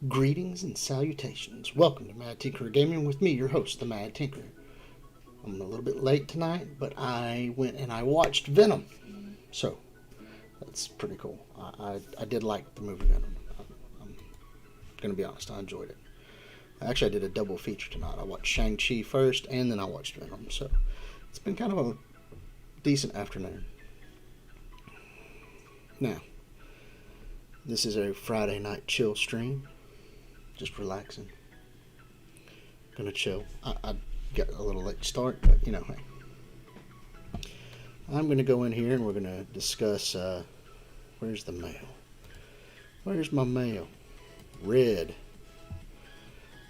Greetings and salutations. Welcome to Mad Tinker Gaming with me, your host, the Mad Tinker. I'm a little bit late tonight, but I went and I watched Venom. So, that's pretty cool. I did like the movie Venom. I'm going to be honest, I enjoyed it. Actually, I did a double feature tonight. I watched Shang Chi first, and then I watched Venom. So, it's been kind of a decent afternoon. Now, this is a Friday night chill stream. Just relaxing. Gonna chill. I got a little late start, but hey. I'm gonna go in here and we're gonna discuss, where's the mail? Where's my mail? Red.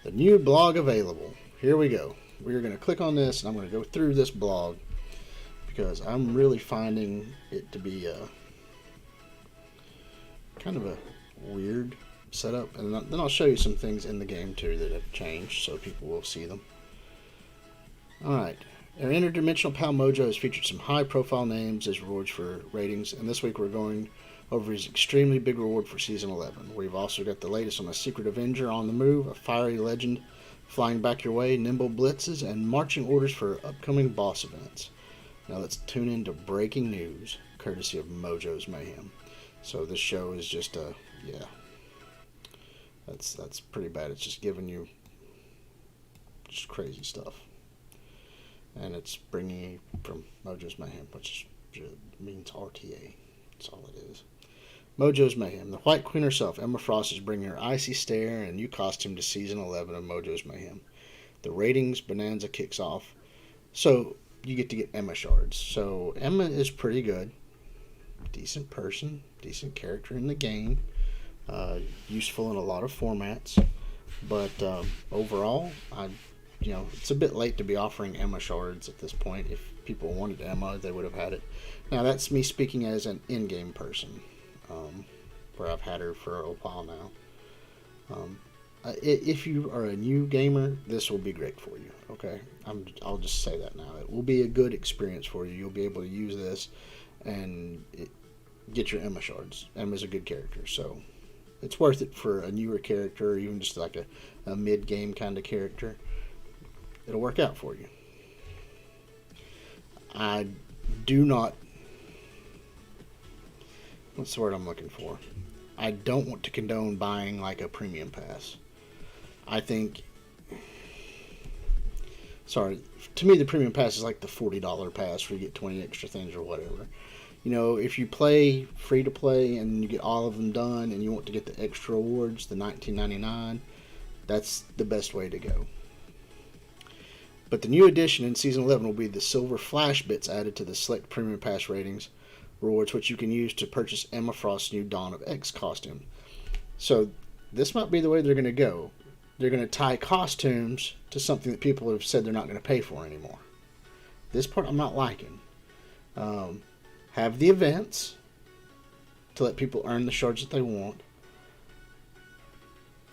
The new blog available. Here we go. We're gonna click on this and I'm gonna go through this blog because I'm really finding it to be kind of a weird setup, and then I'll show you some things in the game too that have changed so people will see them. Alright, our interdimensional pal Mojo has featured some high profile names as rewards for ratings, and this week we're going over his extremely big reward for season 11. We've also got the latest on a secret Avenger on the move, a fiery legend flying back your way, nimble blitzes, and marching orders for upcoming boss events. Now let's tune into breaking news courtesy of Mojo's Mayhem. So this show is just yeah, that's pretty bad. It's just giving you just crazy stuff, and it's bringing you from Mojo's Mayhem, which means RTA. That's all it is. Mojo's Mayhem. The White Queen herself, Emma Frost, is bringing her icy stare and a new costume to season 11 of Mojo's Mayhem. The ratings bonanza kicks off, so you get to get Emma shards. So Emma is pretty good, decent person, decent character in the game. Useful in a lot of formats, but overall, it's a bit late to be offering Emma shards at this point. If people wanted Emma, they would have had it. Now, that's me speaking as an in-game person, where I've had her for a while now. If you are a new gamer, this will be great for you. Okay, I'll just say that now. It will be a good experience for you. You'll be able to use this and get your Emma shards. Emma's a good character, so it's worth it for a newer character, or even just like a mid-game kind of character. It'll work out for you. I do not... What's the word I'm looking for? I don't want to condone buying like a premium pass. I think... Sorry, to me the premium pass is like the $40 pass where you get 20 extra things or whatever. If you play free-to-play and you get all of them done and you want to get the extra rewards, the $19.99, that's the best way to go. But the new addition in Season 11 will be the silver flash bits added to the select premium pass ratings rewards, which you can use to purchase Emma Frost's new Dawn of X costume. So this might be the way they're going to go. They're going to tie costumes to something that people have said they're not going to pay for anymore. This part I'm not liking. Have the events to let people earn the shards that they want.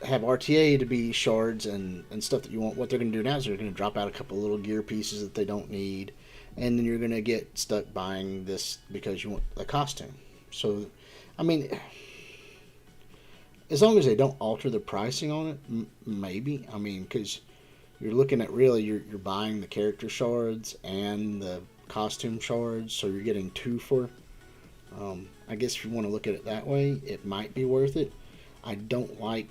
Have RTA to be shards and stuff that you want. What they're going to do now is they're going to drop out a couple little gear pieces that they don't need. And then you're going to get stuck buying this because you want a costume. So, as long as they don't alter the pricing on it, maybe. Because you're looking at really, you're buying the character shards and the costume shards, so you're getting two for. I guess if you want to look at it that way, it might be worth it. I don't like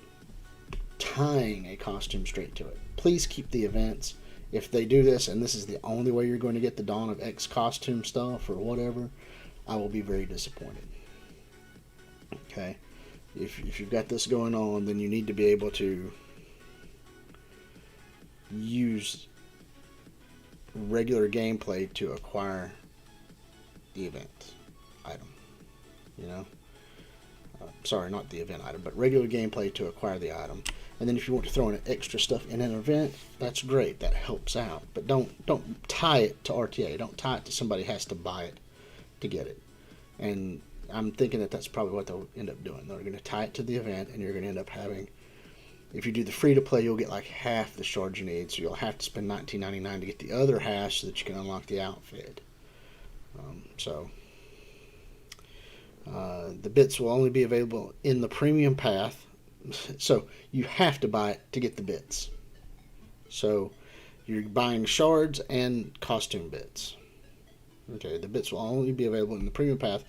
tying a costume straight to it. Please keep the events. If they do this and this is the only way you're going to get the Dawn of X costume stuff or whatever, I will be very disappointed. Okay, if you've got this going on, then you need to be able to use regular gameplay to acquire the event item. Sorry, not the event item, but regular gameplay to acquire the item. And then if you want to throw in extra stuff in an event, that's great. That helps out. But don't tie it to RTA. Don't tie it to somebody has to buy it to get it. And I'm thinking that that's probably what they'll end up doing. They're going to tie it to the event, and you're going to end up having... If you do the free-to-play, you'll get like half the shards you need, so you'll have to spend $19.99 to get the other half so that you can unlock the outfit. The bits will only be available in the premium path So you have to buy it to get the bits. So you're buying shards and costume bits. Okay, the bits will only be available in the premium path,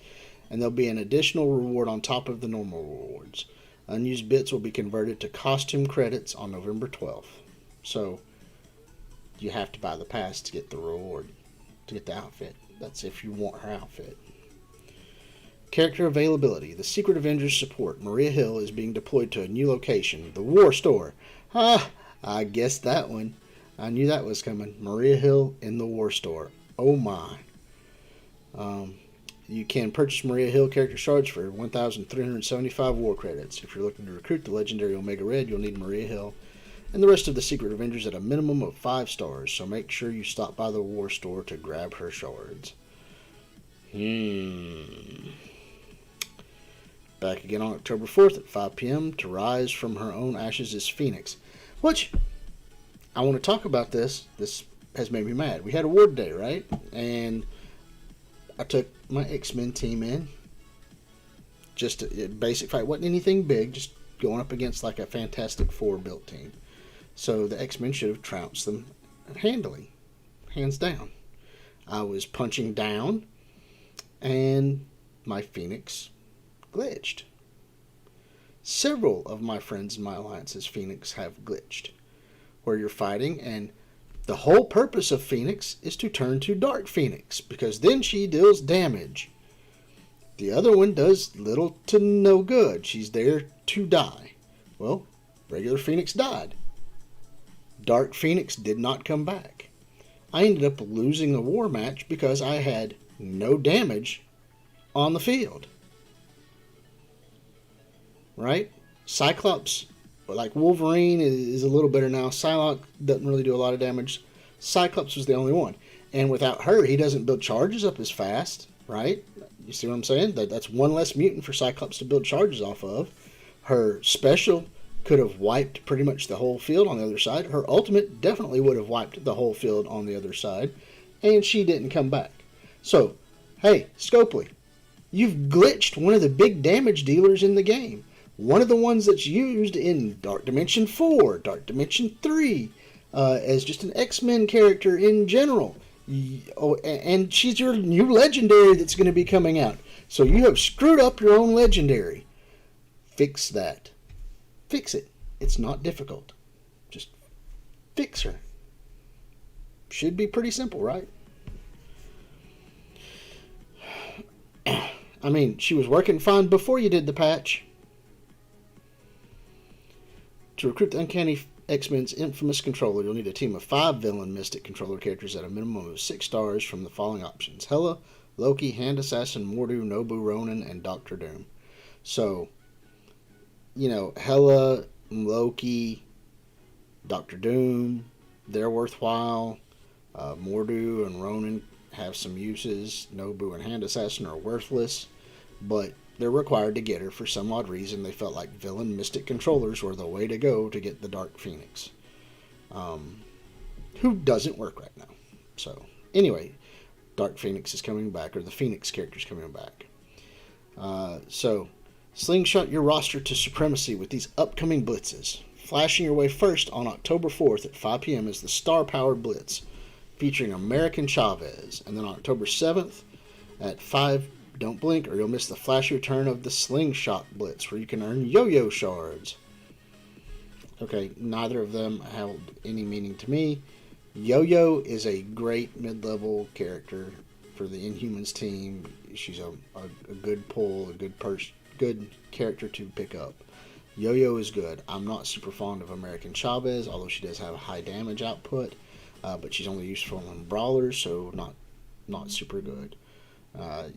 and there'll be an additional reward on top of the normal rewards. Unused bits will be converted to costume credits on November 12th. So you have to buy the pass to get the reward, to get the outfit. That's if you want her outfit. Character availability. The Secret Avengers support, Maria Hill, is being deployed to a new location, the War Store. I guessed that one. I knew that was coming. Maria Hill in the War Store. Oh my. You can purchase Maria Hill character shards for 1,375 war credits. If you're looking to recruit the legendary Omega Red, you'll need Maria Hill and the rest of the Secret Avengers at a minimum of 5 stars, so make sure you stop by the War Store to grab her shards. Back again on October 4th at 5 p.m. to rise from her own ashes is Phoenix. Which, I want to talk about this. This has made me mad. We had award day, right? And I took my X-Men team in. Just a basic fight. Wasn't anything big. Just going up against like a Fantastic Four built team. So the X-Men should have trounced them handily. Hands down. I was punching down. And my Phoenix glitched. Several of my friends in my alliance's Phoenix have glitched. Where you're fighting, and the whole purpose of Phoenix is to turn to Dark Phoenix, because then she deals damage. The other one does little to no good. She's there to die. Well, regular Phoenix died. Dark Phoenix did not come back. I ended up losing the war match because I had no damage on the field. Right? Cyclops, like Wolverine, is a little better now. Psylocke doesn't really do a lot of damage. Cyclops was the only one. And without her, he doesn't build charges up as fast, right? You see what I'm saying? That's one less mutant for Cyclops to build charges off of. Her special could have wiped pretty much the whole field on the other side. Her ultimate definitely would have wiped the whole field on the other side. And she didn't come back. So, hey, Scopely, you've glitched one of the big damage dealers in the game. One of the ones that's used in Dark Dimension 4, Dark Dimension 3, as just an X-Men character in general. And she's your new legendary that's going to be coming out. So you have screwed up your own legendary. Fix that. Fix it. It's not difficult. Just fix her. Should be pretty simple, right? I mean, she was working fine before you did the patch. To recruit the Uncanny X-Men's infamous controller, you'll need a team of 5 villain Mystic controller characters at a minimum of 6 stars from the following options: Hela, Loki, Hand Assassin, Mordu, Nobu, Ronan, and Doctor Doom. So, you know, Hela, Loki, Doctor Doom, they're worthwhile. Mordu and Ronan have some uses. Nobu and Hand Assassin are worthless, but they're required to get her. For some odd reason, they felt like villain Mystic controllers were the way to go to get the Dark Phoenix, who doesn't work right now. So, anyway, Dark Phoenix is coming back, or the Phoenix character's coming back. So, slingshot your roster to supremacy with these upcoming blitzes. Flashing your way first on October 4th at 5 p.m. is the Star-Powered Blitz, featuring American Chavez. And then on October 7th at 5, don't blink or you'll miss the flashy return of the Slingshot Blitz, where you can earn yo-yo shards. Okay, neither of them held any meaning to me. Yo-Yo is a great mid-level character for the Inhumans team. She's a good pull, a good character to pick up. Yo-Yo is good. I'm not super fond of American Chavez, although she does have a high damage output, but she's only useful in brawlers, so not super good.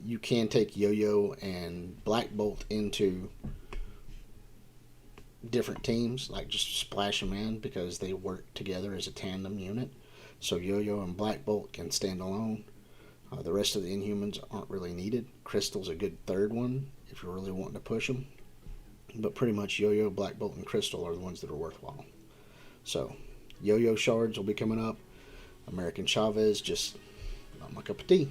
You can take Yo-Yo and Black Bolt into different teams, like just splash them in because they work together as a tandem unit. So Yo-Yo and Black Bolt can stand alone. The rest of the Inhumans aren't really needed. Crystal's a good third one if you're really wanting to push them. But pretty much Yo-Yo, Black Bolt, and Crystal are the ones that are worthwhile. So, Yo-Yo shards will be coming up. American Chavez, just not my cup of tea.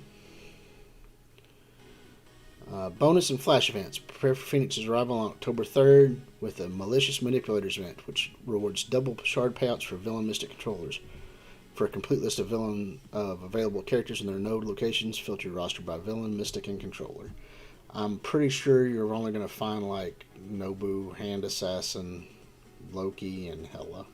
Bonus and flash events. Prepare for Phoenix's arrival on October 3rd with a Malicious Manipulators event, which rewards double shard payouts for villain mystic controllers. For a complete list of available characters in their node locations, filter your roster by villain, mystic, and controller. I'm pretty sure you're only going to find like Nobu, Hand Assassin, Loki, and Hela.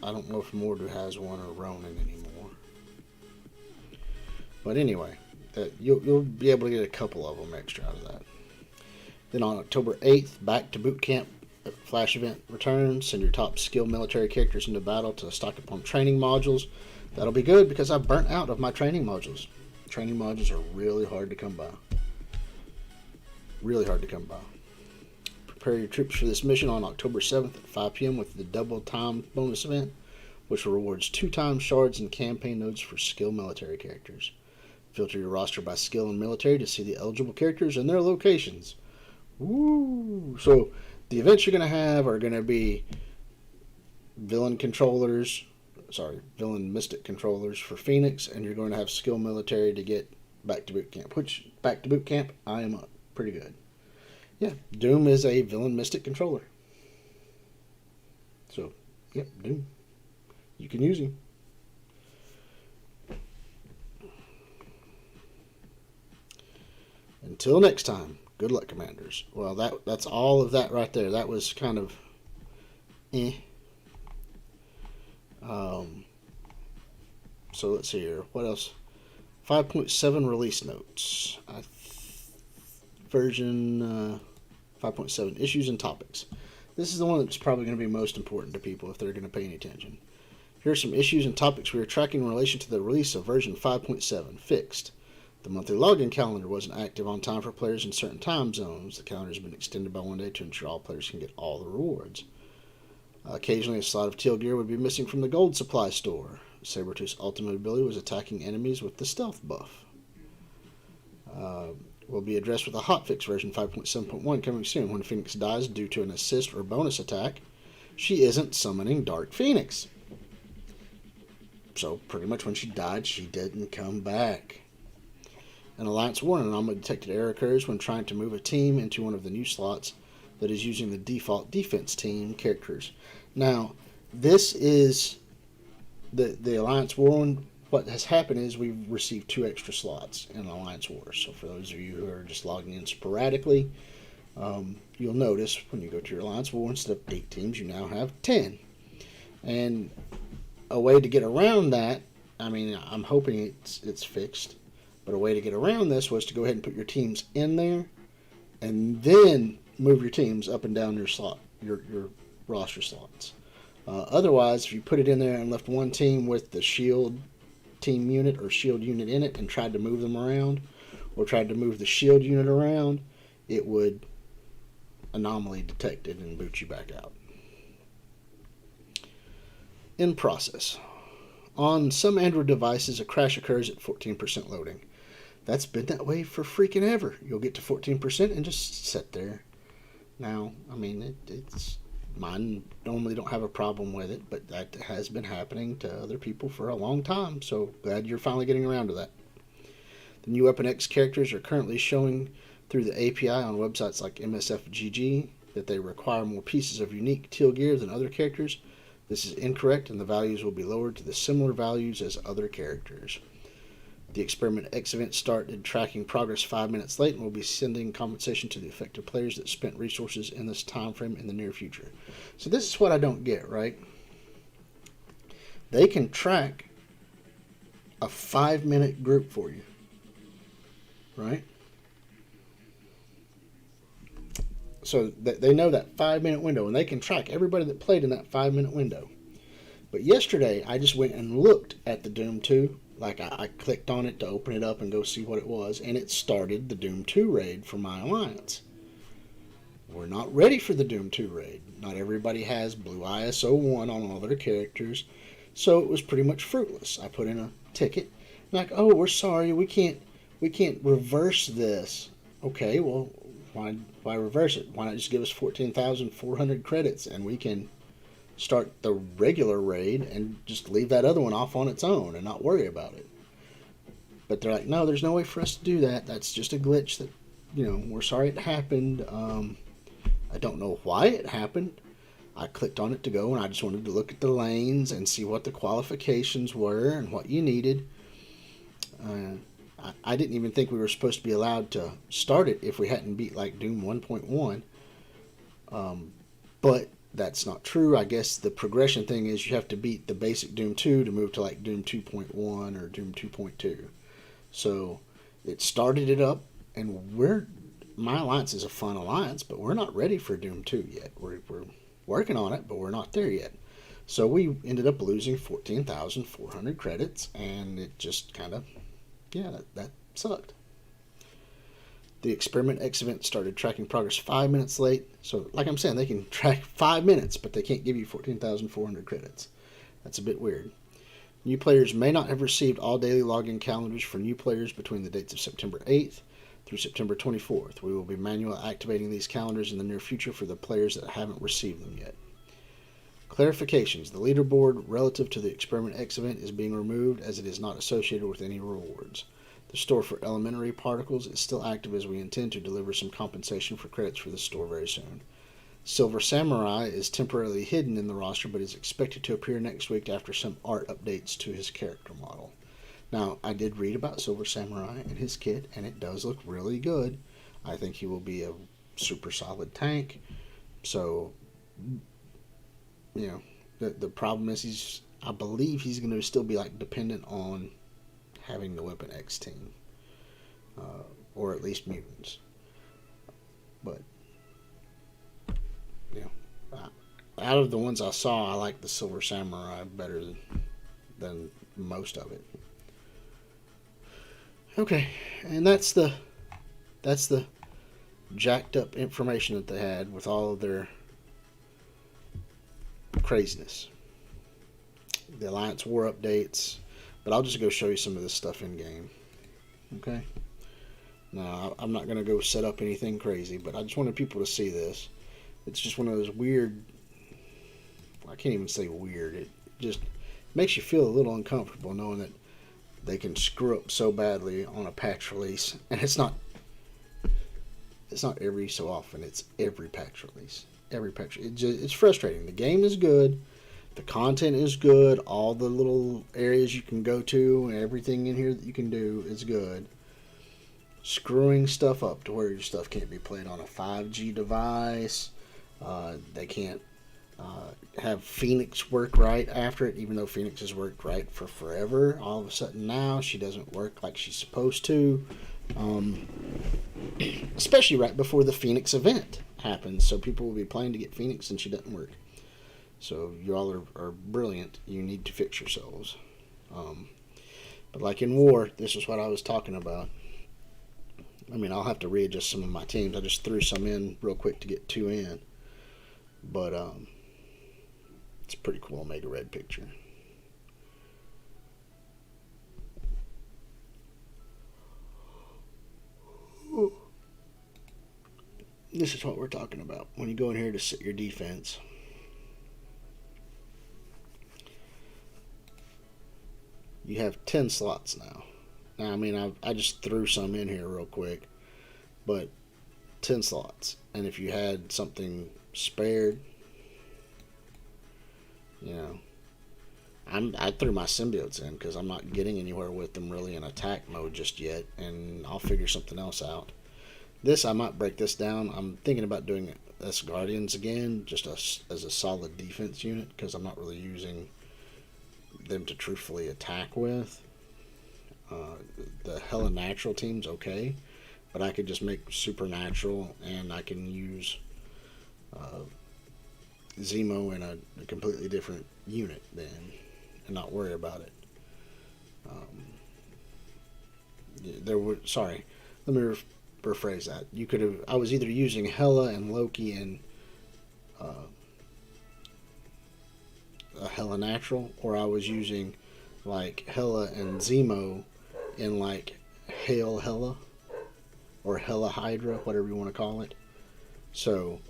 I don't know if Mordu has one or Ronan anymore. But anyway, you'll be able to get a couple of them extra out of that. Then on October 8th, Back to Boot Camp Flash event returns. Send your top skill military characters into battle to stock up on training modules. That'll be good because I burnt out of my training modules. Training modules are really hard to come by. Really hard to come by. Prepare your troops for this mission on October 7th at 5 p.m. with the double time bonus event, which rewards 2 times shards and campaign nodes for skill military characters. Filter your roster by skill and military to see the eligible characters and their locations. Woo! So the events you're going to have are going to be villain mystic controllers for Phoenix, and you're going to have skill military to get Back to Boot Camp, which Back to Boot Camp, I am up pretty good. Yeah, Doom is a villain mystic controller. So, yep, Doom. You can use him. Until next time, good luck, Commanders. Well, that's all of that right there. That was kind of So let's see here. What else? 5.7 release notes. Version 5.7 issues and topics. This is the one that's probably going to be most important to people if they're going to pay any attention. Here are some issues and topics we are tracking in relation to the release of version 5.7. Fixed. The monthly login calendar wasn't active on time for players in certain time zones. The calendar has been extended by 1 day to ensure all players can get all the rewards. Occasionally, a slot of teal gear would be missing from the gold supply store. Sabretooth's ultimate ability was attacking enemies with the stealth buff. Will be addressed with a hotfix version 5.7.1 coming soon. When Phoenix dies due to an assist or bonus attack, she isn't summoning Dark Phoenix. So pretty much when she died, she didn't come back. An Alliance warning anomaly detected error occurs when trying to move a team into one of the new slots that is using the default defense team characters. Now, this is the Alliance warning. What has happened is we've received 2 extra slots in Alliance Wars. So for those of you who are just logging in sporadically, you'll notice when you go to your Alliance War, instead of 8 teams, you now have 10. And a way to get around that, I mean, I'm hoping it's fixed, but a way to get around this was to go ahead and put your teams in there, and then move your teams up and down your slot, your roster slots. Otherwise, if you put it in there and left one team with the shield team unit or shield unit in it and tried to move them around, or tried to move the shield unit around, it would anomaly detect it and boot you back out. In process. On some Android devices, a crash occurs at 14% loading. That's been that way for freaking ever. You'll get to 14% and just sit there. Now, I mean, it's mine normally don't have a problem with it, but that has been happening to other people for a long time, so glad you're finally getting around to that. The new Weapon X characters are currently showing through the API on websites like MSF GG that they require more pieces of unique teal gear than other characters. This is incorrect, and the values will be lowered to the similar values as other characters. The Experiment X event started tracking progress 5 minutes late and will be sending compensation to the affected players that spent resources in this time frame in the near future. So this is what I don't get, right? They can track a 5-minute group for you, right? So they know that 5-minute window, and they can track everybody that played in that 5-minute window. But yesterday, I just went and looked at the Doom 2. Like, I clicked on it to open it up and go see what it was, and it started the Doom 2 raid for my alliance. We're not ready for the Doom 2 raid. Not everybody has Blue ISO 1 on all their characters, so it was pretty much fruitless. I put in a ticket, like, oh, we're sorry, we can't reverse this. Okay, well, why reverse it? Why not just give us 14,400 credits and we can start the regular raid and just leave that other one off on its own and not worry about it? But they're like, no, there's no way for us to do that. That's just a glitch that, we're sorry it happened. I don't know why it happened. I clicked on it to go, and I just wanted to look at the lanes and see what the qualifications were and what you needed. I didn't even think we were supposed to be allowed to start it if we hadn't beat like Doom 1.1. But that's not true. I guess the progression thing is you have to beat the basic Doom 2 to move to like Doom 2.1 or Doom 2.2. So it started it up, and my alliance is a fun alliance, but we're not ready for Doom 2 yet. We're working on it, but we're not there yet. So we ended up losing 14,400 credits, and it just kind of, that sucked. The Experiment X event started tracking progress 5 minutes late. So, like I'm saying, they can track 5 minutes, but they can't give you 14,400 credits. That's a bit weird. New players may not have received all daily login calendars for new players between the dates of September 8th through September 24th. We will be manually activating these calendars in the near future for the players that haven't received them yet. Clarifications. The leaderboard relative to the Experiment X event is being removed as it is not associated with any rewards. The store for elementary particles is still active as we intend to deliver some compensation for credits for the store very soon. Silver Samurai is temporarily hidden in the roster but is expected to appear next week after some art updates to his character model. Now, I did read about Silver Samurai and his kit, and it does look really good. I think he will be a super solid tank. So, the problem is I believe he's going to still be like dependent on having the Weapon X team, or at least mutants. But out of the ones I saw, I like the Silver Samurai better than most of it. Okay, and that's the jacked up information that they had with all of their craziness. The Alliance War updates, but I'll just go show you some of this stuff in game. Okay. Now, I'm not going to go set up anything crazy, but I just wanted people to see this. It's just one of those weird, I can't even say weird, it just makes you feel a little uncomfortable knowing that they can screw up so badly on a patch release. And it's not every so often, it's every patch release. Every patch. It's frustrating. The game is good. The content is good. All the little areas you can go to and everything in here that you can do is good. Screwing stuff up to where your stuff can't be played on a 5G device. They can't have Phoenix work right after it, even though Phoenix has worked right for forever. All of a sudden now she doesn't work like she's supposed to. Especially right before the Phoenix event happens. So people will be playing to get Phoenix and she doesn't work. So you all are brilliant. You need to fix yourselves. But like in War, this is what I was talking about. I mean, I'll have to readjust some of my teams. I just threw some in real quick to get 2 in. But it's a pretty cool Omega Red picture. This is what we're talking about. When you go in here to set your defense, you have 10 slots now. Now, I mean, I just threw some in here real quick, but 10 slots. And if you had something spared, I threw my symbiotes in because I'm not getting anywhere with them really in attack mode just yet, and I'll figure something else out. This, I might break this down. I'm thinking about doing S Guardians again, just as a solid defense unit, because I'm not really using them to truthfully attack with. The Hella Natural team's okay, but I could just make Supernatural, and I can use Zemo in a completely different unit then, and not worry about it. Let me rephrase that. I was either using Hela and Loki and a Hela Natural, or I was using like Hela and Zemo in like Hail Hela or Hela Hydra, whatever you want to call it. So,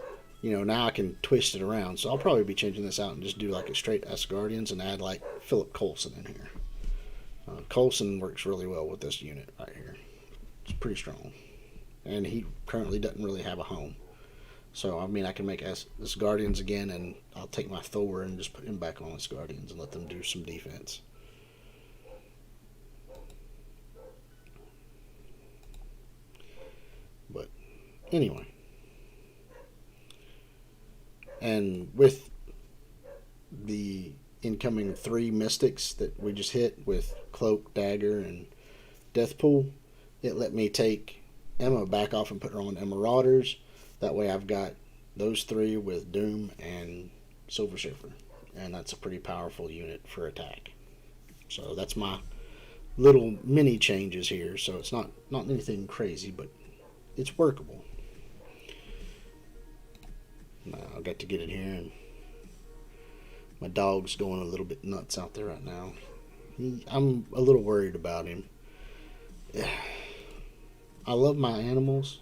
now I can twist it around. So I'll probably be changing this out and just do like a straight S Guardians and add like Philip Coulson in here. Coulson works really well with this unit right here. It's pretty strong. And he currently doesn't really have a home. So, I mean, I can make this Guardians again, and I'll take my Thor and just put him back on his Guardians and let them do some defense. But, anyway. And with the incoming 3 Mystics that we just hit with Cloak, Dagger, and Deathpool, it let me take Emma back off and put her on Marauders. That way I've got those 3 with Doom and Silver Surfer. And that's a pretty powerful unit for attack. So that's my little mini changes here. So it's not anything crazy, but it's workable. Now I've got to get in here, and my dog's going a little bit nuts out there right now. I'm a little worried about him. I love my animals,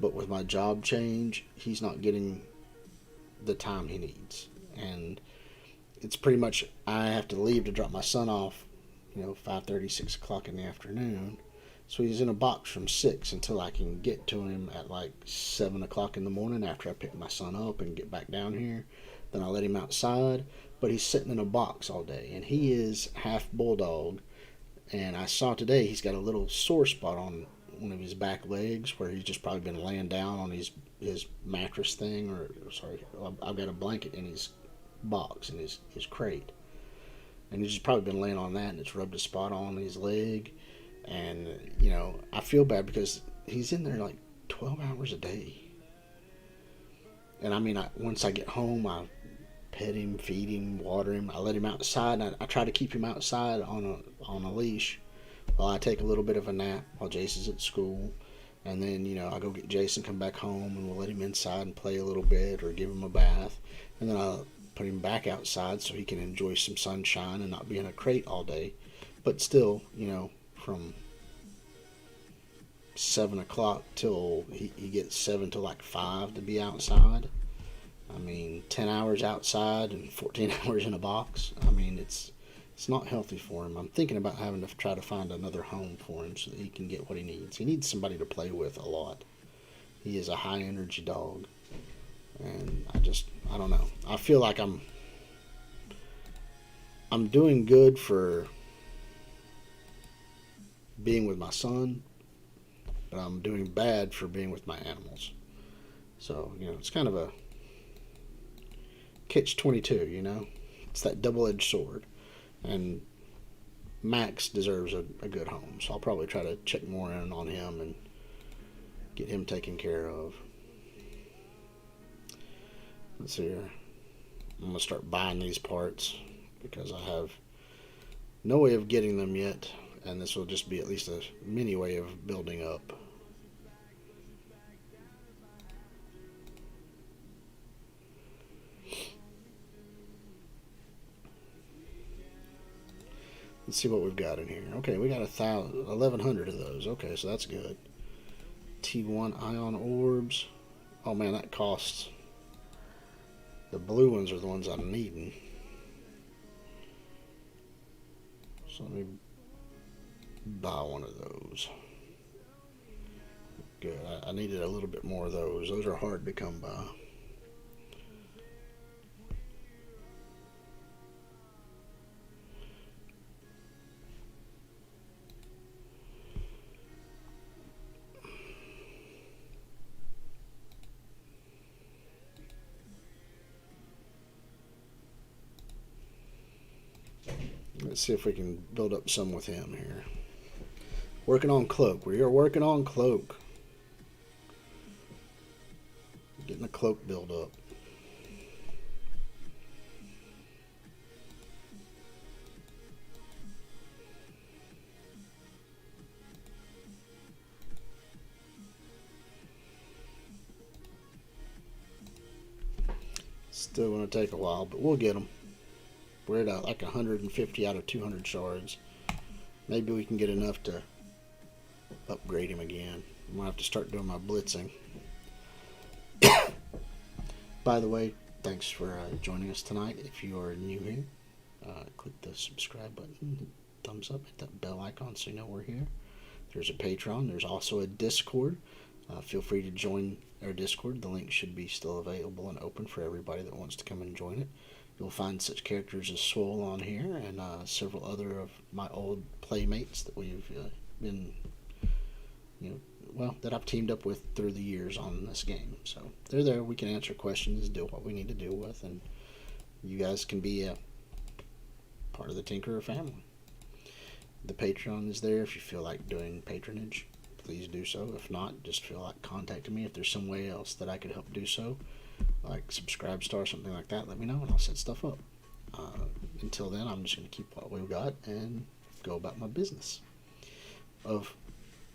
but with my job change, he's not getting the time he needs. And it's pretty much, I have to leave to drop my son off, 5:30, 6 o'clock in the afternoon. So he's in a box from 6 until I can get to him at like 7 o'clock in the morning after I pick my son up and get back down here. Then I let him outside, but he's sitting in a box all day. And he is half bulldog. And I saw today he's got a little sore spot on one of his back legs where he's just probably been laying down on his mattress thing. I've got a blanket in his box, in his crate. And he's just probably been laying on that, and it's rubbed a spot on his leg. And, I feel bad because he's in there like 12 hours a day. And I mean, once I get home, I pet him, feed him, water him. I let him outside, and I try to keep him outside on a leash while I take a little bit of a nap while Jason's at school. And then, I go get Jason, come back home, and we'll let him inside and play a little bit or give him a bath. And then I'll put him back outside so he can enjoy some sunshine and not be in a crate all day. But still, from 7 o'clock till he gets 7 to like 5 to be outside. I mean, 10 hours outside and 14 hours in a box. I mean, it's not healthy for him. I'm thinking about having to try to find another home for him so that he can get what he needs. He needs somebody to play with a lot. He is a high energy dog. And I don't know. I feel like I'm doing good for being with my son, but I'm doing bad for being with my animals. So, it's kind of a catch-22, It's that double-edged sword. And Max deserves a good home, so I'll probably try to check more in on him and get him taken care of. Let's see here. I'm going to start buying these parts because I have no way of getting them yet, and this will just be at least a mini way of building up. Let's see what we've got in here. Okay, we got 1,100 of those. Okay, so that's good. T1 ion orbs. Oh man, that costs. The blue ones are the ones I'm needing. So let me buy one of those. Good. I needed a little bit more of those. Those are hard to come by. Let's see if we can build up some with him here. Working on Cloak. We are working on Cloak. Getting the Cloak build up. Still going to take a while, but we'll get them. We're at like 150 out of 200 shards. Maybe we can get enough to upgrade him again. I'm going to have to start doing my blitzing. By the way, thanks for joining us tonight. If you are new here, click the subscribe button. thumbs up, hit that bell icon so you know we're here. There's a Patreon. There's also a Discord. Feel free to join our Discord. The link should be still available and open for everybody that wants to come and join it. You'll find such characters as Swole on here and several other of my old playmates that we've been, that I've teamed up with through the years on this game. So they're there. We can answer questions, do what we need to deal with, and you guys can be a part of the Tinkerer family. The Patreon is there if you feel like doing patronage. Please do so. If not, just feel like contacting me. If there's some way else that I could help do so, like subscribe star, something like that, let me know and I'll set stuff up. Until then, I'm just going to keep what we've got and go about my business of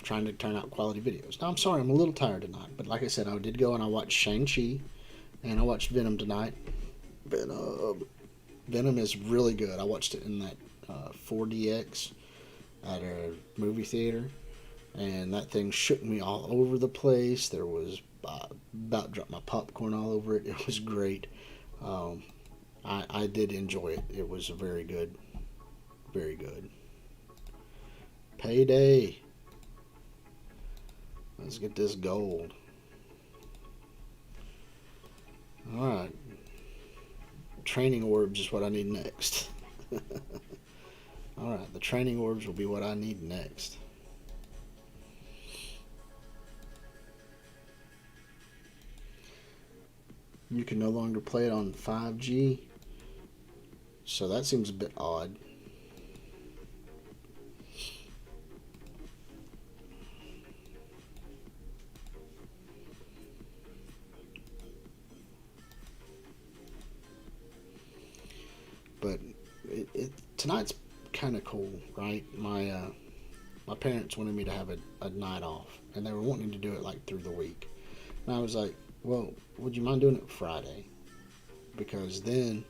trying to turn out quality videos. Now, I'm sorry, I'm a little tired tonight, but like I said, I did go and I watched Shang Chi and I watched Venom tonight. Venom is really good. I watched it in that 4DX at a movie theater, and that thing shook me all over the place. There was about dropped my popcorn all over it. It was great. I did enjoy it. It was very good. Very good. Payday. Let's get this gold. Alright. Training orbs is what I need next. Alright, the training orbs will be what I need next. You can no longer play it on 5G. So that seems a bit odd. But tonight's kind of cool, right? My parents wanted me to have a night off, and they were wanting to do it like through the week. And I was like, well, would you mind doing it Friday? Because then,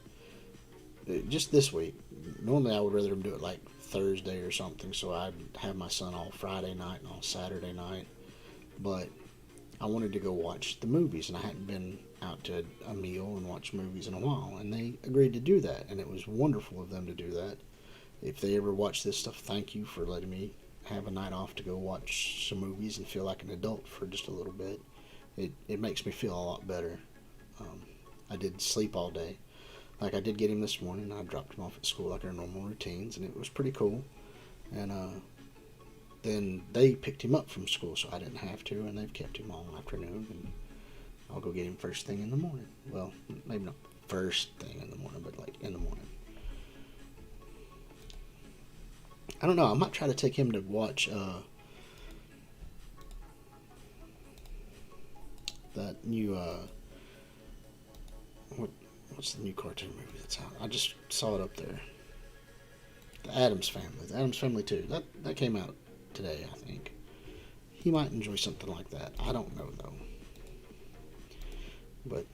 just this week, normally I would rather them do it like Thursday or something, so I'd have my son all Friday night and all Saturday night. But I wanted to go watch the movies, and I hadn't been out to a meal and watch movies in a while, and they agreed to do that, and it was wonderful of them to do that. If they ever watch this stuff, thank you for letting me have a night off to go watch some movies and feel like an adult for just a little bit. It makes me feel a lot better. I did sleep all day. Like I did get him this morning. I dropped him off at school like our normal routines, and it was pretty cool. And then they picked him up from school, so I didn't have to, and they've kept him all afternoon, and I'll go get him first thing in the morning. Well, maybe not first thing in the morning, but like in the morning. I don't know. I might try to take him to watch that new what's the new cartoon movie that's out? I just saw it up there. The Addams Family. The Addams Family 2. That came out today, I think. He might enjoy something like that. I don't know though. But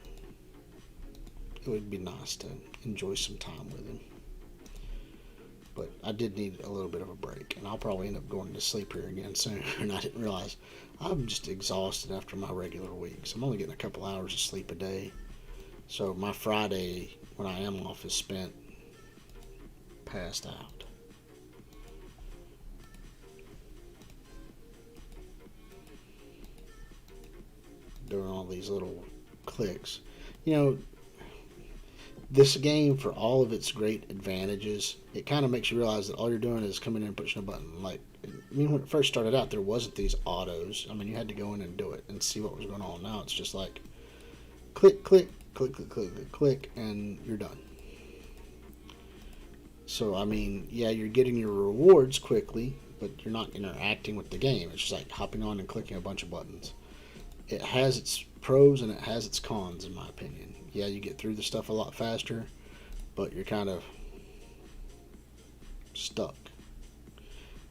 it would be nice to enjoy some time with him. But I did need a little bit of a break, and I'll probably end up going to sleep here again soon. And I didn't realize I'm just exhausted after my regular weeks. I'm only getting a couple hours of sleep a day. So my Friday, when I am off, is spent passed out. Doing all these little clicks. You know, this game, for all of its great advantages, it kind of makes you realize that all you're doing is coming in and pushing a button. Like, when it first started out, there wasn't these autos. I mean, you had to go in and do it and see what was going on. Now it's just like, click, click, click, click, click, click, click, and you're done. So, I mean, yeah, you're getting your rewards quickly, but you're not interacting with the game. It's just like hopping on and clicking a bunch of buttons. It has its pros and it has its cons, in my opinion. Yeah, you get through the stuff a lot faster, but you're kind of stuck.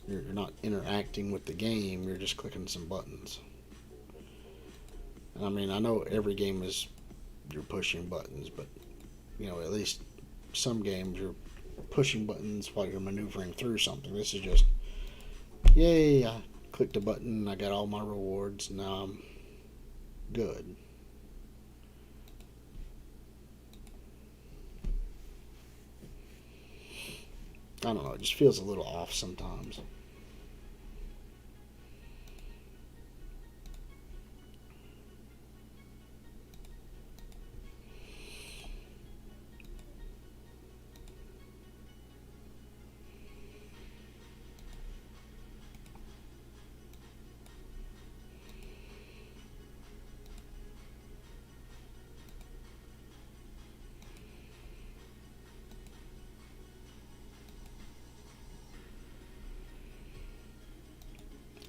You're not interacting with the game, you're just clicking some buttons. And I mean, I know every game is you're pushing buttons, but you know, at least some games you're pushing buttons while you're maneuvering through something. This is just, yay, I clicked a button, I got all my rewards, now I'm good. I don't know, it just feels a little off sometimes.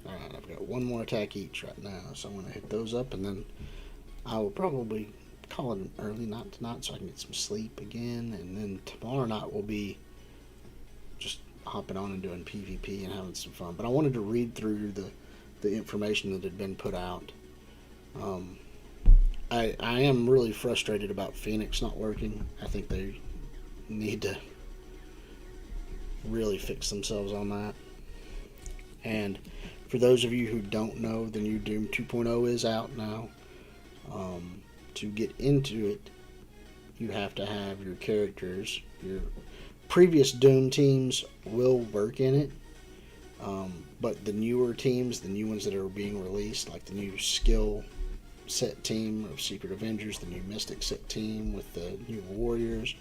Alright, I've got one more attack each right now, so I'm going to hit those up, and then I will probably call it an early night tonight so I can get some sleep again, and then tomorrow night will be just hopping on and doing PvP and having some fun. But I wanted to read through the information that had been put out. I am really frustrated about Phoenix not working. I think they need to really fix themselves on that. And for those of you who don't know, the new Doom 2.0 is out now. To get into it, you have to have your characters. Your previous Doom teams will work in it, but the newer teams, the new ones that are being released, like the new skill set team of Secret Avengers, the new Mystic set team with the new Warriors,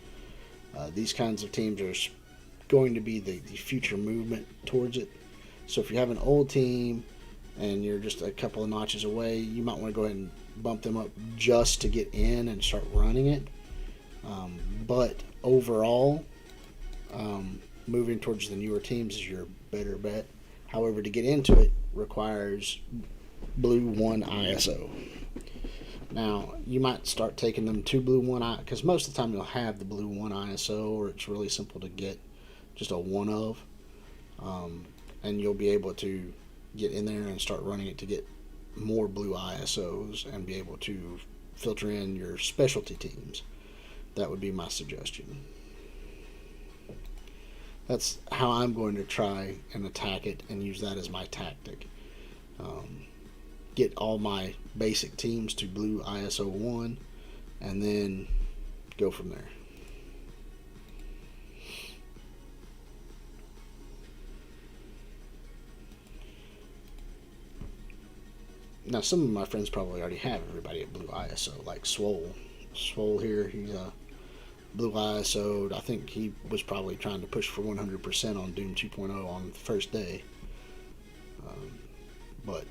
these kinds of teams are going to be the future movement towards it. So if you have an old team and you're just a couple of notches away, you might want to go ahead and bump them up just to get in and start running it. But overall, moving towards the newer teams is your better bet. However, to get into it requires Blue 1 ISO. Now, you might start taking them to Blue 1 ISO, because most of the time you'll have the Blue 1 ISO, or it's really simple to get just a 1 of. And you'll be able to get in there and start running it to get more blue ISOs and be able to filter in your specialty teams. That would be my suggestion. That's how I'm going to try and attack it and use that as my tactic. Get all my basic teams to blue ISO 1 and then go from there. Now, some of my friends probably already have everybody at blue ISO, like Swole. Swole here, he's blue ISO'd. I think he was probably trying to push for 100% on Doom 2.0 on the first day. But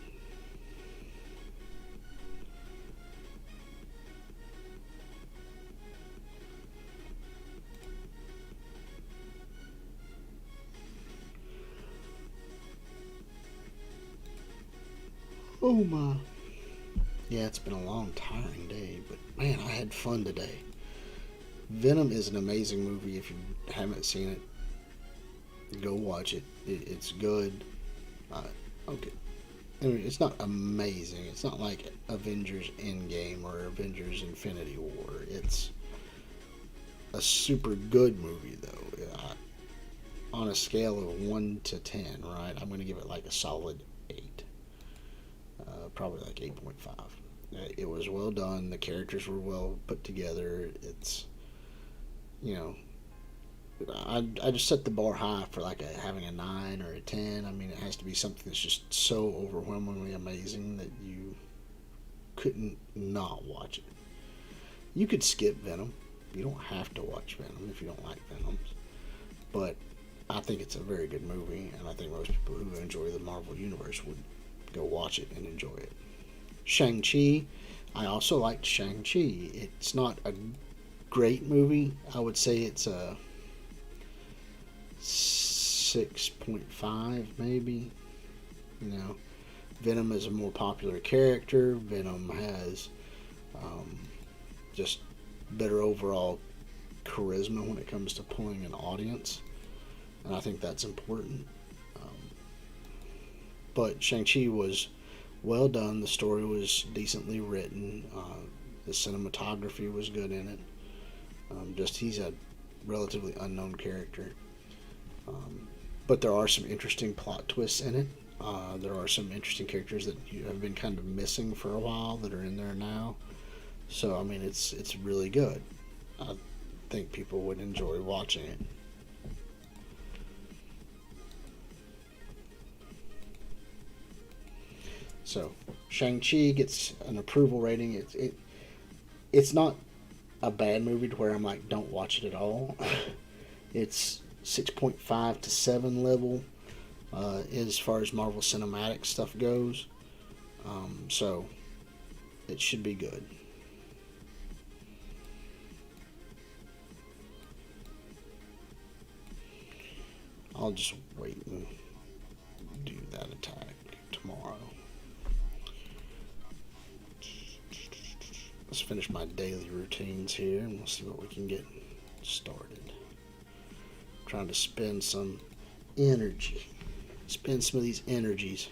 oh my. Yeah, it's been a long, tiring day, but man, I had fun today. Venom is an amazing movie. If you haven't seen it, go watch it. It's good. Okay. I mean, it's not amazing. It's not like Avengers Endgame or Avengers Infinity War. It's a super good movie, though. On a scale of 1 to 10, right, I'm going to give it like a solid 8. Probably like 8.5. It was well done. The characters were well put together. It's, you know, I just set the bar high for like having a 9 or a 10. I mean, it has to be something that's just so overwhelmingly amazing that you couldn't not watch it. You could skip Venom. You don't have to watch Venom if you don't like Venom. But I think it's a very good movie, and I think most people who enjoy the Marvel Universe would go watch it and enjoy it. Shang Chi, I also liked Shang Chi. It's not a great movie. I would say it's a 6.5 maybe. You know, Venom is a more popular character. Venom has just better overall charisma when it comes to pulling an audience, and I think that's important. But Shang-Chi was well done. The story was decently written. The cinematography was good in it. Just he's a relatively unknown character. But there are some interesting plot twists in it. There are some interesting characters that you have been kind of missing for a while that are in there now. So, I mean, it's really good. I think people would enjoy watching it. So Shang Chi gets an approval rating. It's not a bad movie to where I'm like, don't watch it at all. It's 6.5 to 7 level as far as Marvel Cinematic stuff goes. So it should be good. I'll just wait and do that attack tomorrow. Let's finish my daily routines here and we'll see what we can get started. Trying to spend some energy. Spend some of these energies.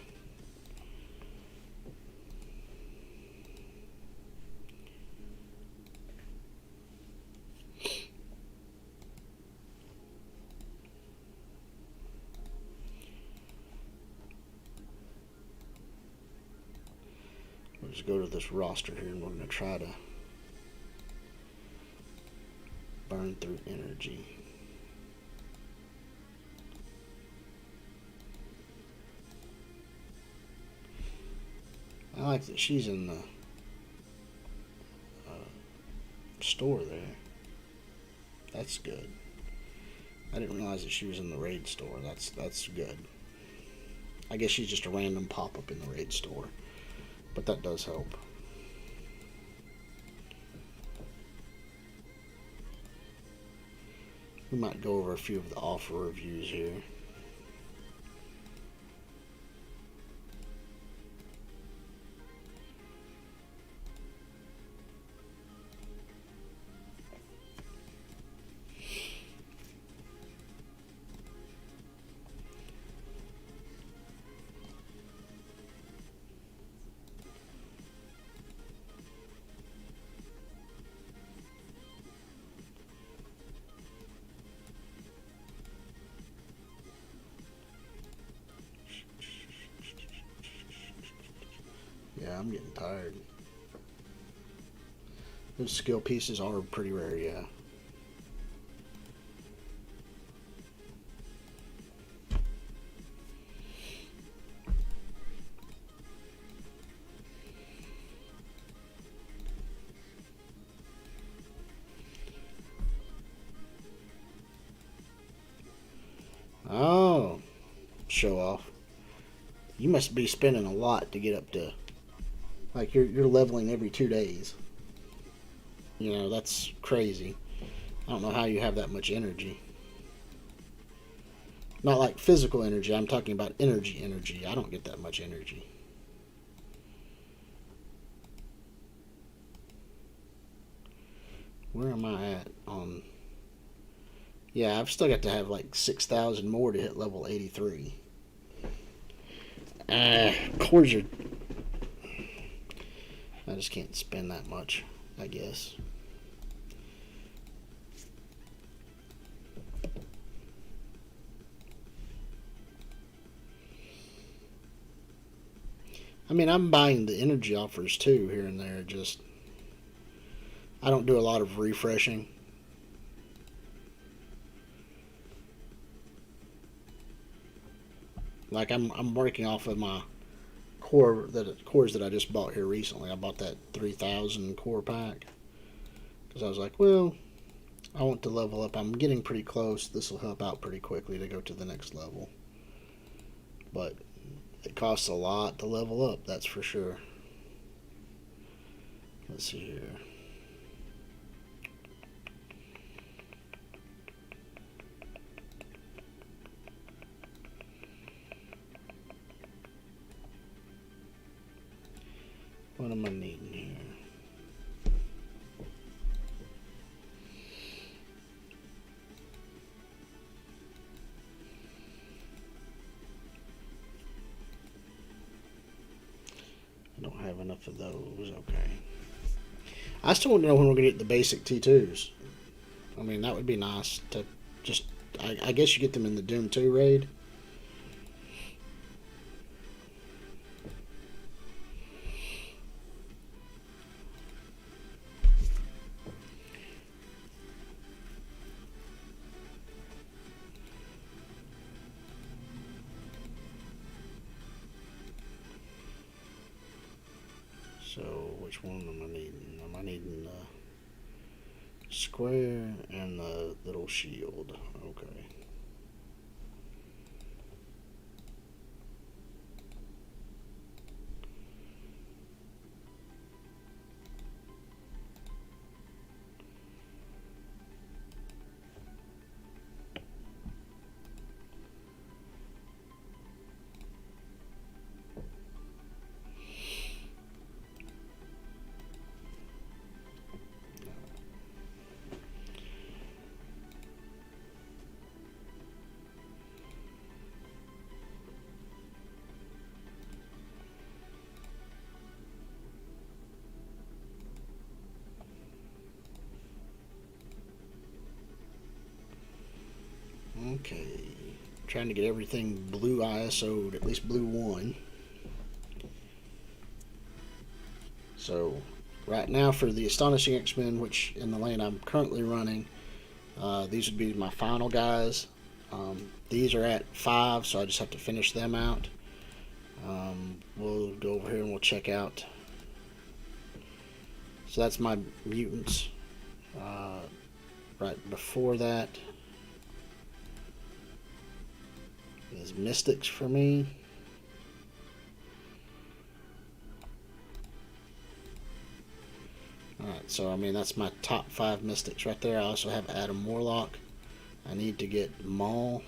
We'll just go to this roster here and we're going to try to burn through energy. I like that she's in the store there. That's good. I didn't realize that she was in the raid store. That's good. I guess she's just a random pop-up in the raid store. But that does help. We might go over a few of the offer reviews here. Yeah, I'm getting tired. Those skill pieces are pretty rare, yeah. Oh, show off. You must be spending a lot to get up to, like, you're leveling every 2 days. You know, that's crazy. I don't know how you have that much energy. Not like physical energy, I'm talking about energy. I don't get that much energy. Where am I at on... Yeah, I've still got to have like 6,000 more to hit level 83. Cores are... I just can't spend that much, I guess. I mean, I'm buying the energy offers too, here and there. Just, I don't do a lot of refreshing. Like I'm working off of my cores that I just bought here recently. I bought that 3,000 core pack because I was like, well, I want to level up. I'm getting pretty close. This will help out pretty quickly to go to the next level. But it costs a lot to level up, that's for sure. Let's see here. What am I needing here? I don't have enough of those. Okay. I still want to know when we're going to get the basic T2s. I mean, that would be nice to just... I guess you get them in the Doom 2 raid. So which one am I needing? Am I needing the square and the little shield? Okay. Okay, trying to get everything blue ISO'd, at least blue 1. So, right now for the Astonishing X-Men, which in the lane I'm currently running, these would be my final guys. These are at 5, so I just have to finish them out. We'll go over here and we'll check out. So that's my mutants. Right before that is mystics for me. Alright, so I mean that's my top 5 mystics right there. I also have Adam Warlock. I need to get Maul,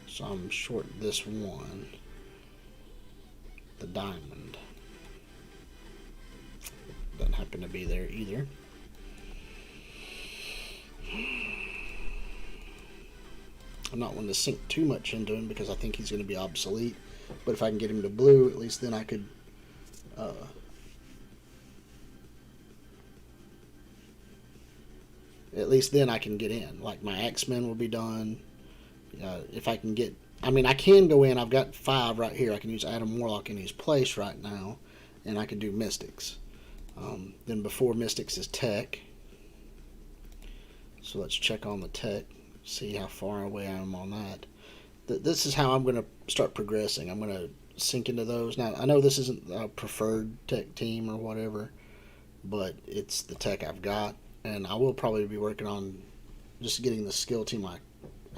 so I'm short this one, the diamond. Doesn't happen to be there either. I'm not wanting to sink too much into him because I think he's going to be obsolete. But if I can get him to blue, at least then I could at least then I can get in. Like my X-Men will be done. If I can get, I mean, I can go in. I've got 5 right here. I can use Adam Warlock in his place right now, and I can do Mystics. Then before Mystics is Tech. So let's check on the Tech, see how far away I am on that. This is how I'm going to start progressing. I'm going to sink into those. Now, I know this isn't a preferred Tech team or whatever, but it's the Tech I've got. And I will probably be working on just getting the skill team I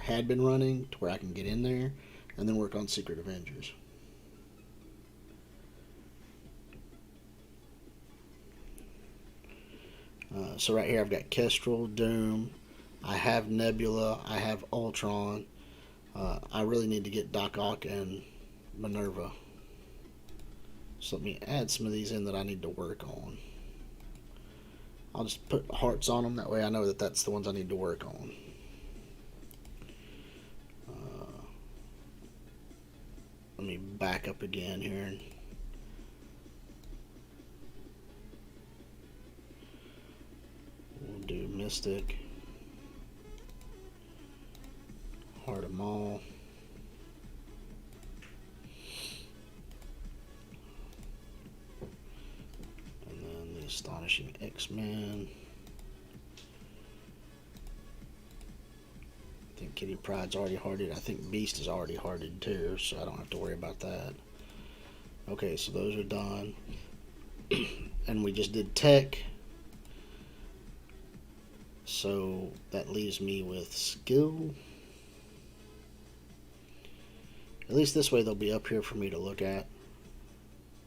had been running to where I can get in there, and then work on Secret Avengers. So right here I've got Kestrel, Doom, I have Nebula, I have Ultron. I really need to get Doc Ock and Minerva. So let me add some of these in that I need to work on. I'll just put hearts on them, that way I know that that's the ones I need to work on. Let me back up again here. We'll do Mystic, Heart of Maul, and then the Astonishing X-Men. I think Kitty Pryde's already hearted. I think Beast is already hearted too, so I don't have to worry about that. Okay, so those are done. And we just did Tech. So that leaves me with skill. At least this way they'll be up here for me to look at.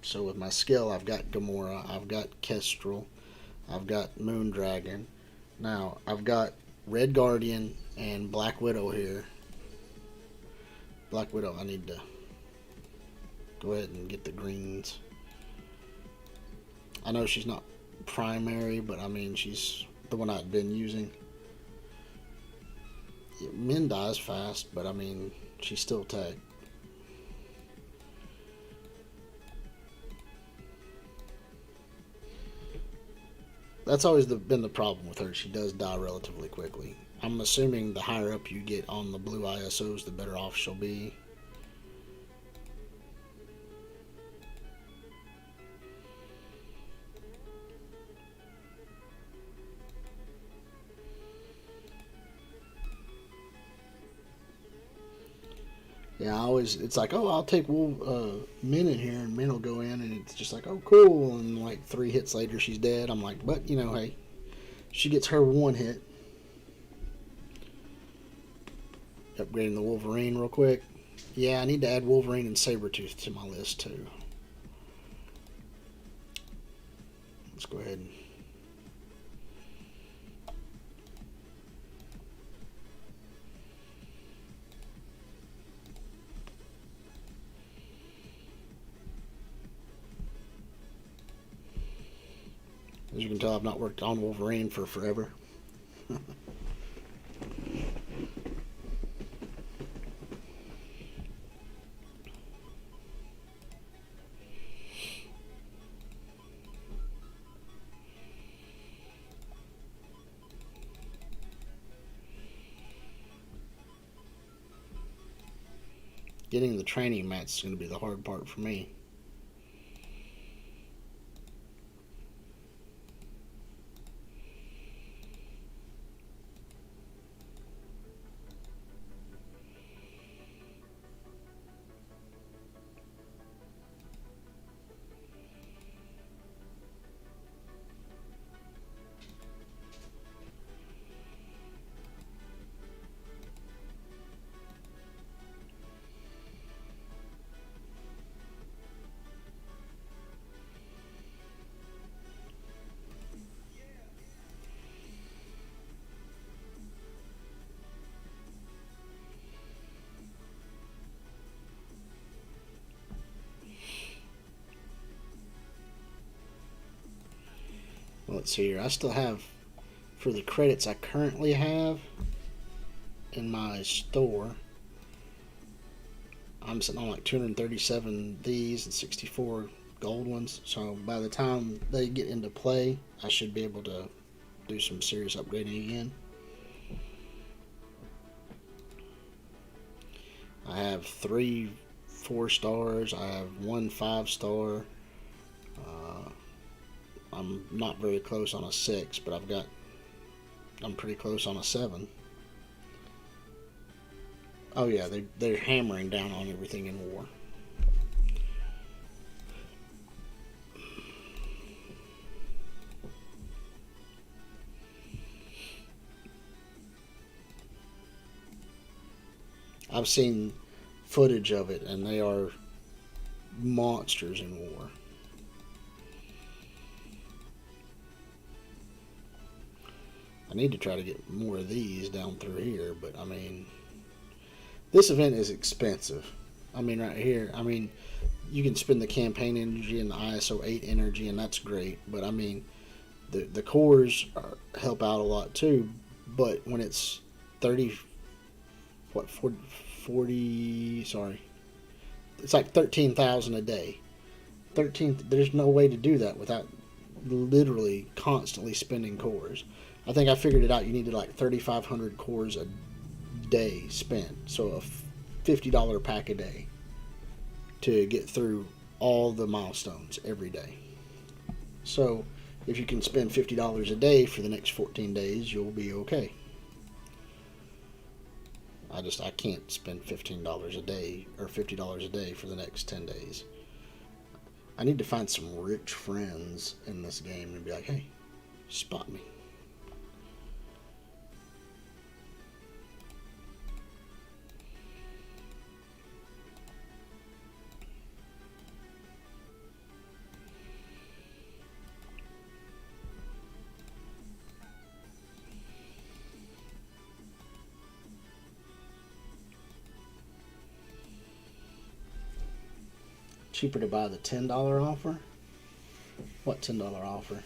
So with my skill, I've got Gamora, I've got Kestrel, I've got Moondragon. Now, I've got Red Guardian and Black Widow here. Black Widow, I need to go ahead and get the greens. I know she's not primary, but I mean, she's the one I've been using. Min dies fast, but I mean, she's still tech. That's always been the problem with her. She does die relatively quickly. I'm assuming the higher up you get on the blue ISOs, the better off she'll be. Yeah, I always, it's like, oh, I'll take Min in here, and Min will go in, and it's just like, oh, cool. And like 3 hits later, she's dead. I'm like, but, hey, she gets her 1 hit. Upgrading the Wolverine real quick. Yeah, I need to add Wolverine and Sabretooth to my list, too. Let's go ahead and as you can tell, I've not worked on Wolverine for forever. Getting the training mats is going to be the hard part for me. Let's see here. I still have, for the credits I currently have in my store, I'm sitting on like 237 these and 64 gold ones. So by the time they get into play, I should be able to do some serious upgrading again. I have 3 4-stars. I have 1 5-star. I'm not very close on a 6, but I'm pretty close on a 7. Oh yeah, they're hammering down on everything in war. I've seen footage of it, and they are monsters in war. I need to try to get more of these down through here, but I mean, this event is expensive. I mean, right here, I mean, you can spend the campaign energy and the ISO 8 energy, and that's great, but I mean, the cores help out a lot too, but when it's 40, sorry, it's like 13,000 a day. There's no way to do that without literally constantly spending cores. I think I figured it out. You needed like 3,500 cores a day spent, so a $50 pack a day to get through all the milestones every day. So if you can spend $50 a day for the next 14 days, you'll be okay. I can't spend $15 a day or $50 a day for the next 10 days. I need to find some rich friends in this game and be like, hey, spot me. Cheaper to buy the $10 offer? What $10 offer?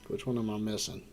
Which one am I missing?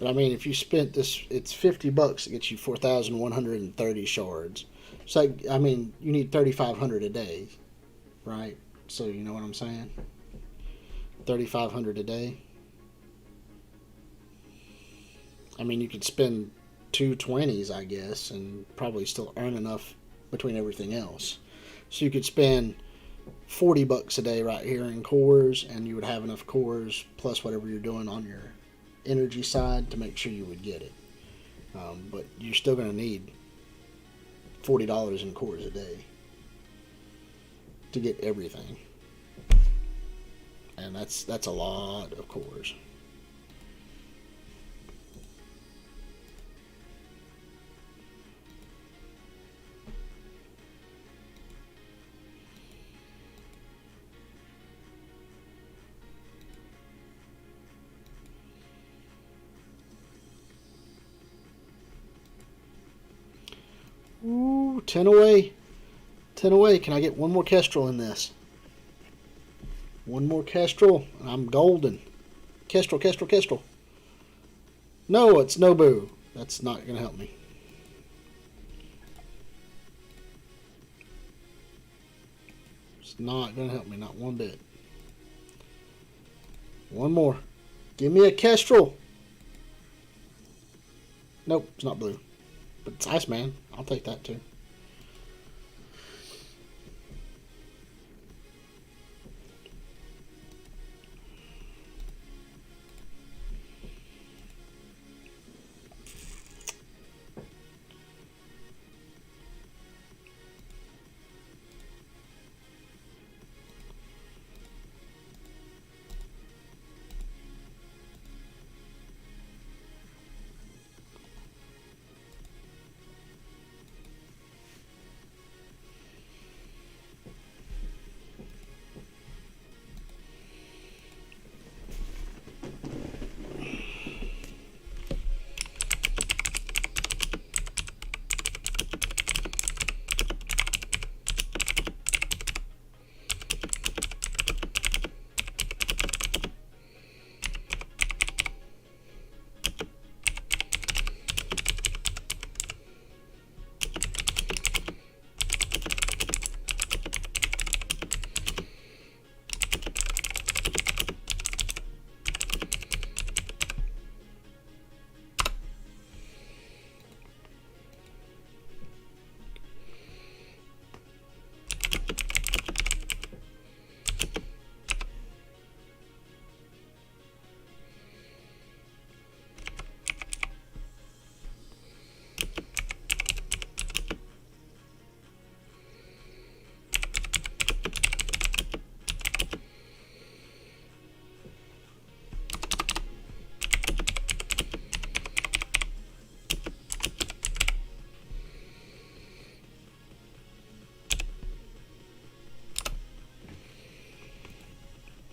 But I mean, if you spent this, it's $50 to get you 4,130 shards. So like, I mean, you need 3,500 a day, right? So you know what I'm saying? 3,500 a day. I mean, you could spend 220s, I guess, and probably still earn enough between everything else. So you could spend $40 a day right here in cores, and you would have enough cores plus whatever you're doing on your energy side to make sure you would get it. But you're still going to need $40 in cores a day to get everything, and that's a lot of cores. Ooh, 10 away. 10 away. Can I get one more Kestrel in this? One more Kestrel, and I'm golden. Kestrel, Kestrel, Kestrel. No, it's Nobu. That's not going to help me. It's not going to help me, not one bit. One more. Give me a Kestrel. Nope, it's not blue. But it's Iceman. I'll take that too.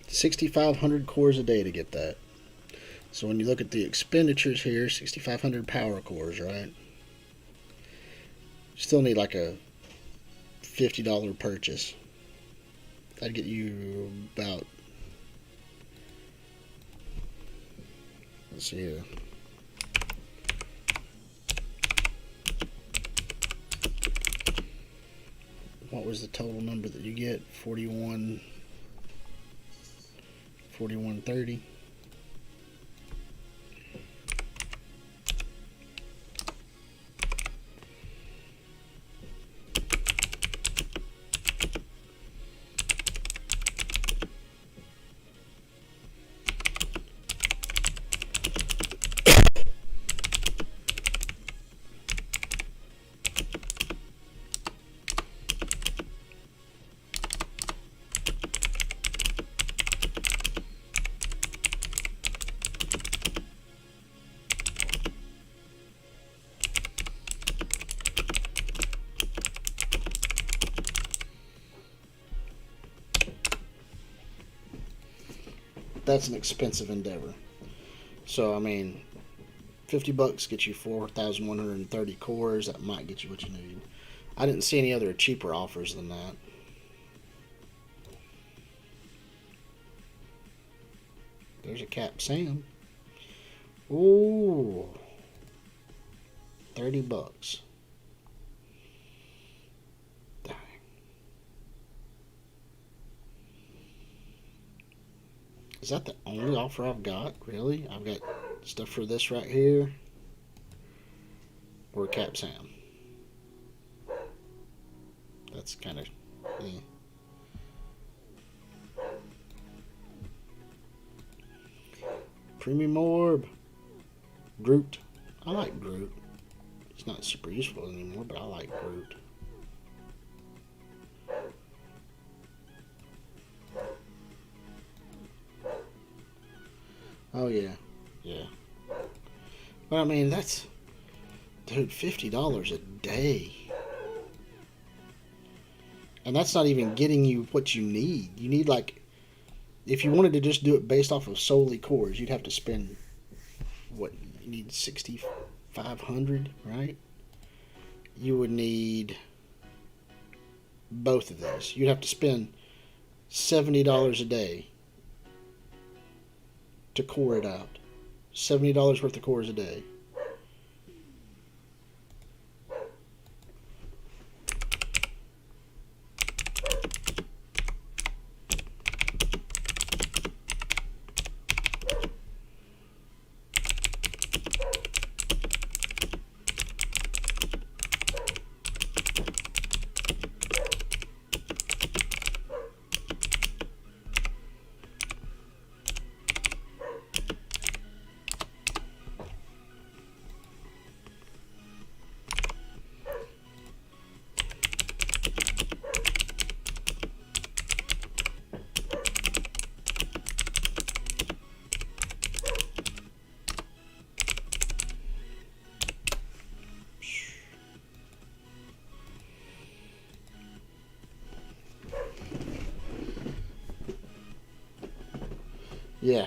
$6,500 cores a day to get that. So when you look at the expenditures here, 6,500 power cores, right? Still need like a $50 purchase. That'd get you about, let's see here. What was the total number that you get? 4130. That's an expensive endeavor. So I mean, $50 gets you 4,130 cores. That might get you what you need. I didn't see any other cheaper offers than that. There's a Cap Sam. Ooh. $30. Dang. Is that the only offer I've got? Really? I've got stuff for this right here. Or Cap Sam. That's kind of... Eh. Premium Orb. Groot. I like Groot. It's not super useful anymore, but I like Groot. Oh, yeah. Yeah. But I mean, that's... Dude, $50 a day. And that's not even getting you what you need. You need, like... If you wanted to just do it based off of solely cores, you'd have to spend... What? You need 6,500, right? You would need... both of those. You'd have to spend $70 a day to core it out. $70 worth of cores a day. Yeah.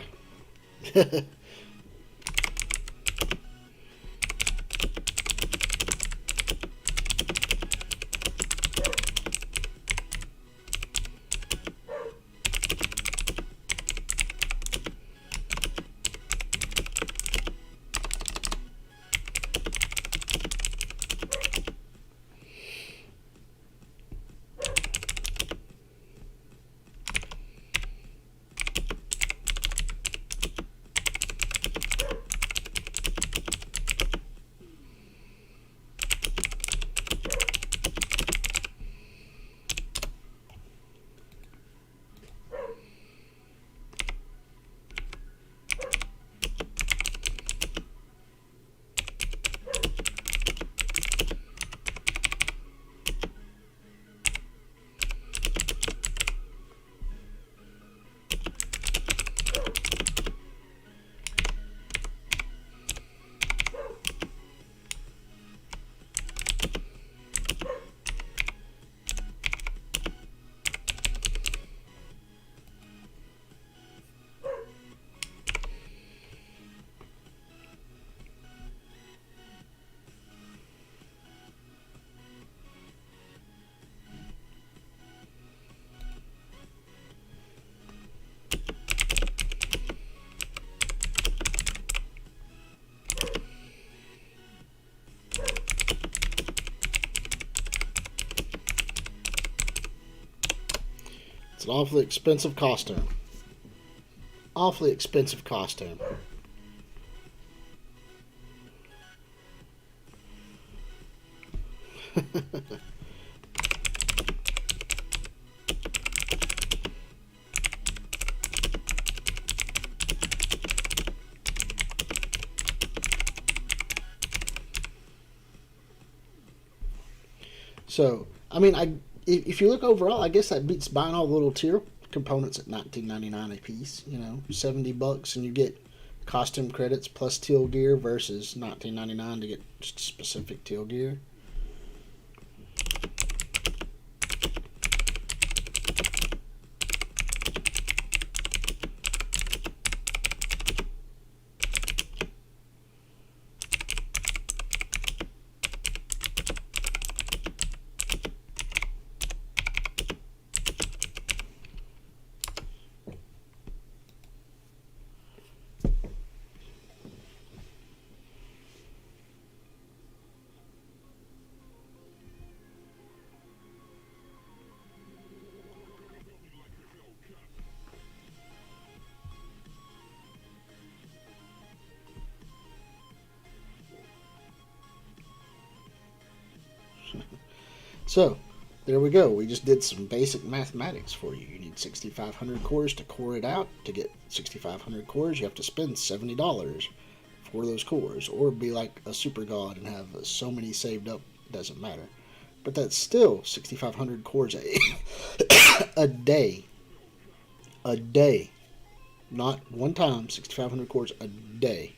It's an awfully expensive costume. Awfully expensive costume. So, I mean, if you look overall, I guess that beats buying all the little tier components at $19.99 a piece. You know, $70, and you get costume credits plus teal gear versus $19.99 to get just specific teal gear. So, there we go. We just did some basic mathematics for you. You need 6,500 cores to core it out. To get 6,500 cores, you have to spend $70 for those cores, or be like a super god and have so many saved up. Doesn't matter. But that's still 6,500 cores a day. A day. Not one time, 6,500 cores a day.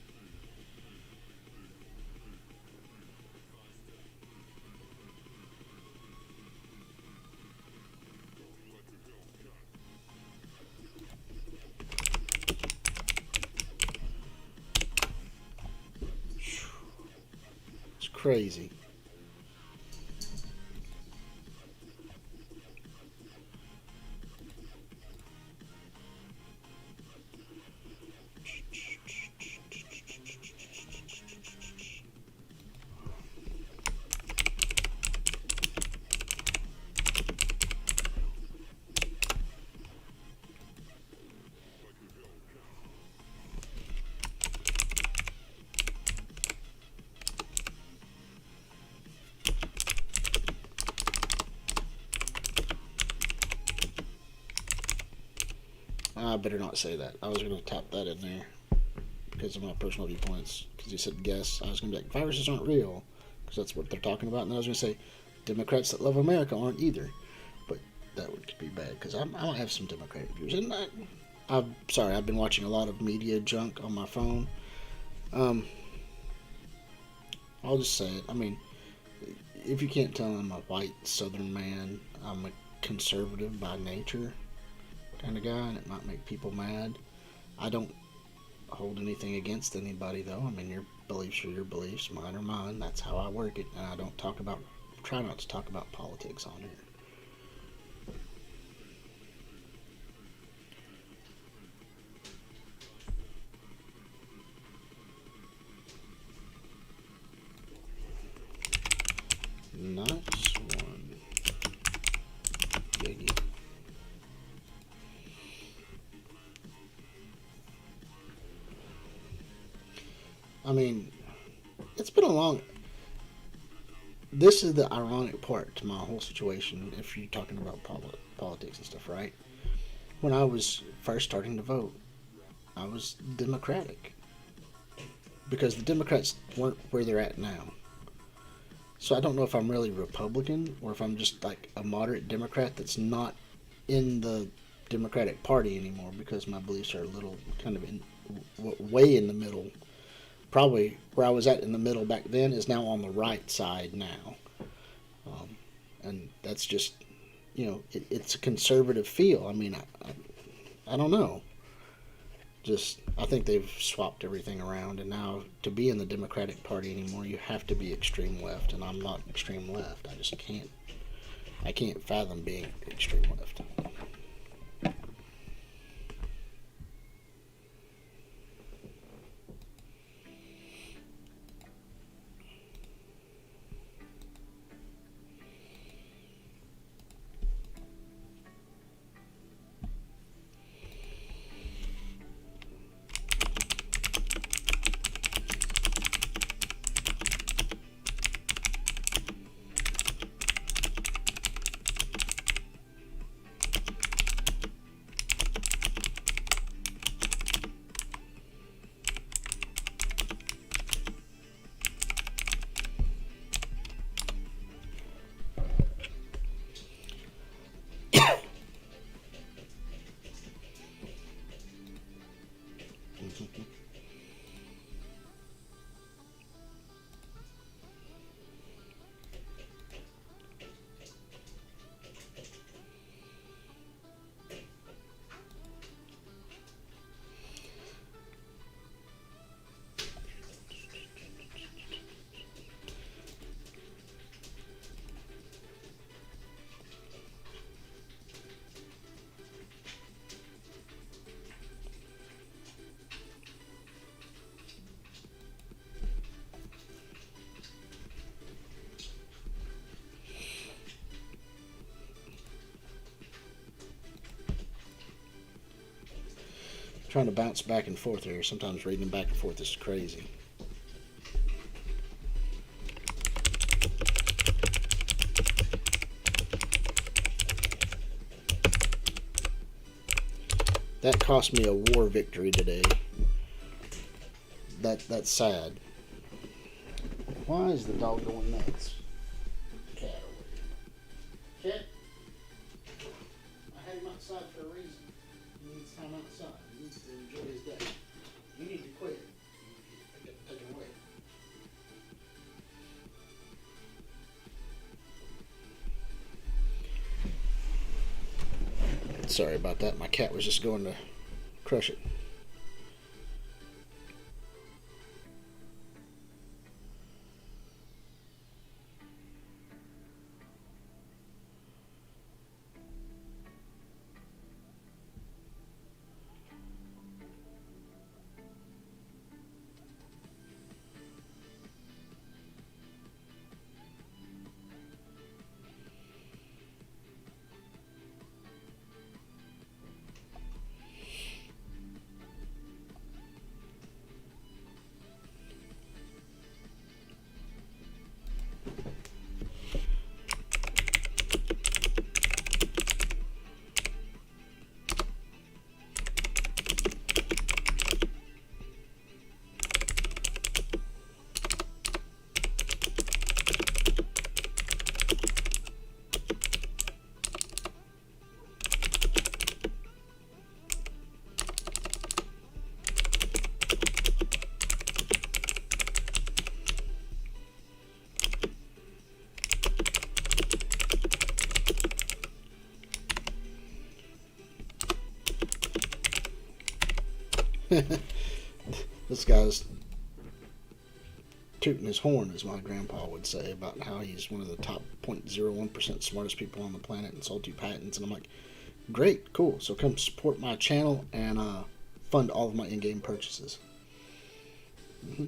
It's crazy. I better not say that. I was going to tap that in there because of my personal viewpoints. Because you said guess. I was going to be like, viruses aren't real. Because that's what they're talking about. And then I was going to say, Democrats that love America aren't either. But that would be bad because I might have some Democratic views. And I'm sorry, I've been watching a lot of media junk on my phone. I'll just say it. I mean, if you can't tell, I'm a white Southern man. I'm a conservative by nature kind of guy, and it might make people mad. I don't hold anything against anybody, though. I mean, your beliefs are your beliefs, mine are mine. That's how I work it, and I don't try not to talk about politics on here. Nice one. Yiggy. I mean, it's been a long... This is the ironic part to my whole situation, if you're talking about politics and stuff, right? When I was first starting to vote, I was Democratic. Because the Democrats weren't where they're at now. So I don't know if I'm really Republican or if I'm just like a moderate Democrat that's not in the Democratic Party anymore, because my beliefs are a little kind of way in the middle. Probably where I was at in the middle back then is now on the right side now. And that's just, it's a conservative feel. I mean, I don't know. Just, I think they've swapped everything around, and now to be in the Democratic Party anymore, you have to be extreme left, and I'm not extreme left. I just can't. I can't fathom being extreme left. Trying to bounce back and forth here. Sometimes reading them back and forth is crazy. That cost me a war victory today. That's sad. Why is the dog going nuts? Cat over here. Cat? I had him outside for a reason. He needs time outside. He needs to enjoy his day. You need to quit. I get taken away. Sorry about that. My cat was just going to crush it. This guy's tooting his horn, as my grandpa would say, about how he's one of the top 0.01% smartest people on the planet and sold 2 patents. And I'm like, great, cool. So come support my channel and fund all of my in-game purchases. Mm-hmm.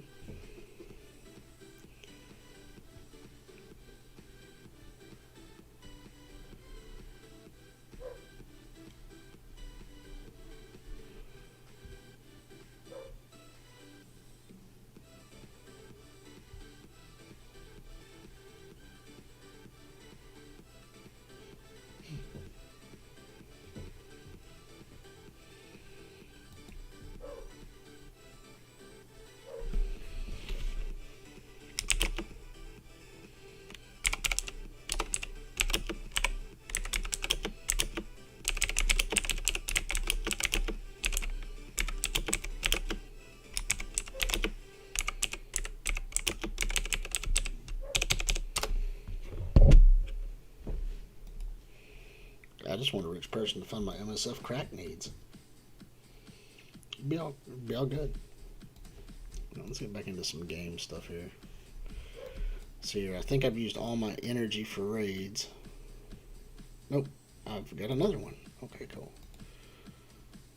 I just want a rich person to fund my MSF crack needs. Be all good. Let's get back into some game stuff here. See here, I think I've used all my energy for raids. Nope, I've got another one. Okay, cool.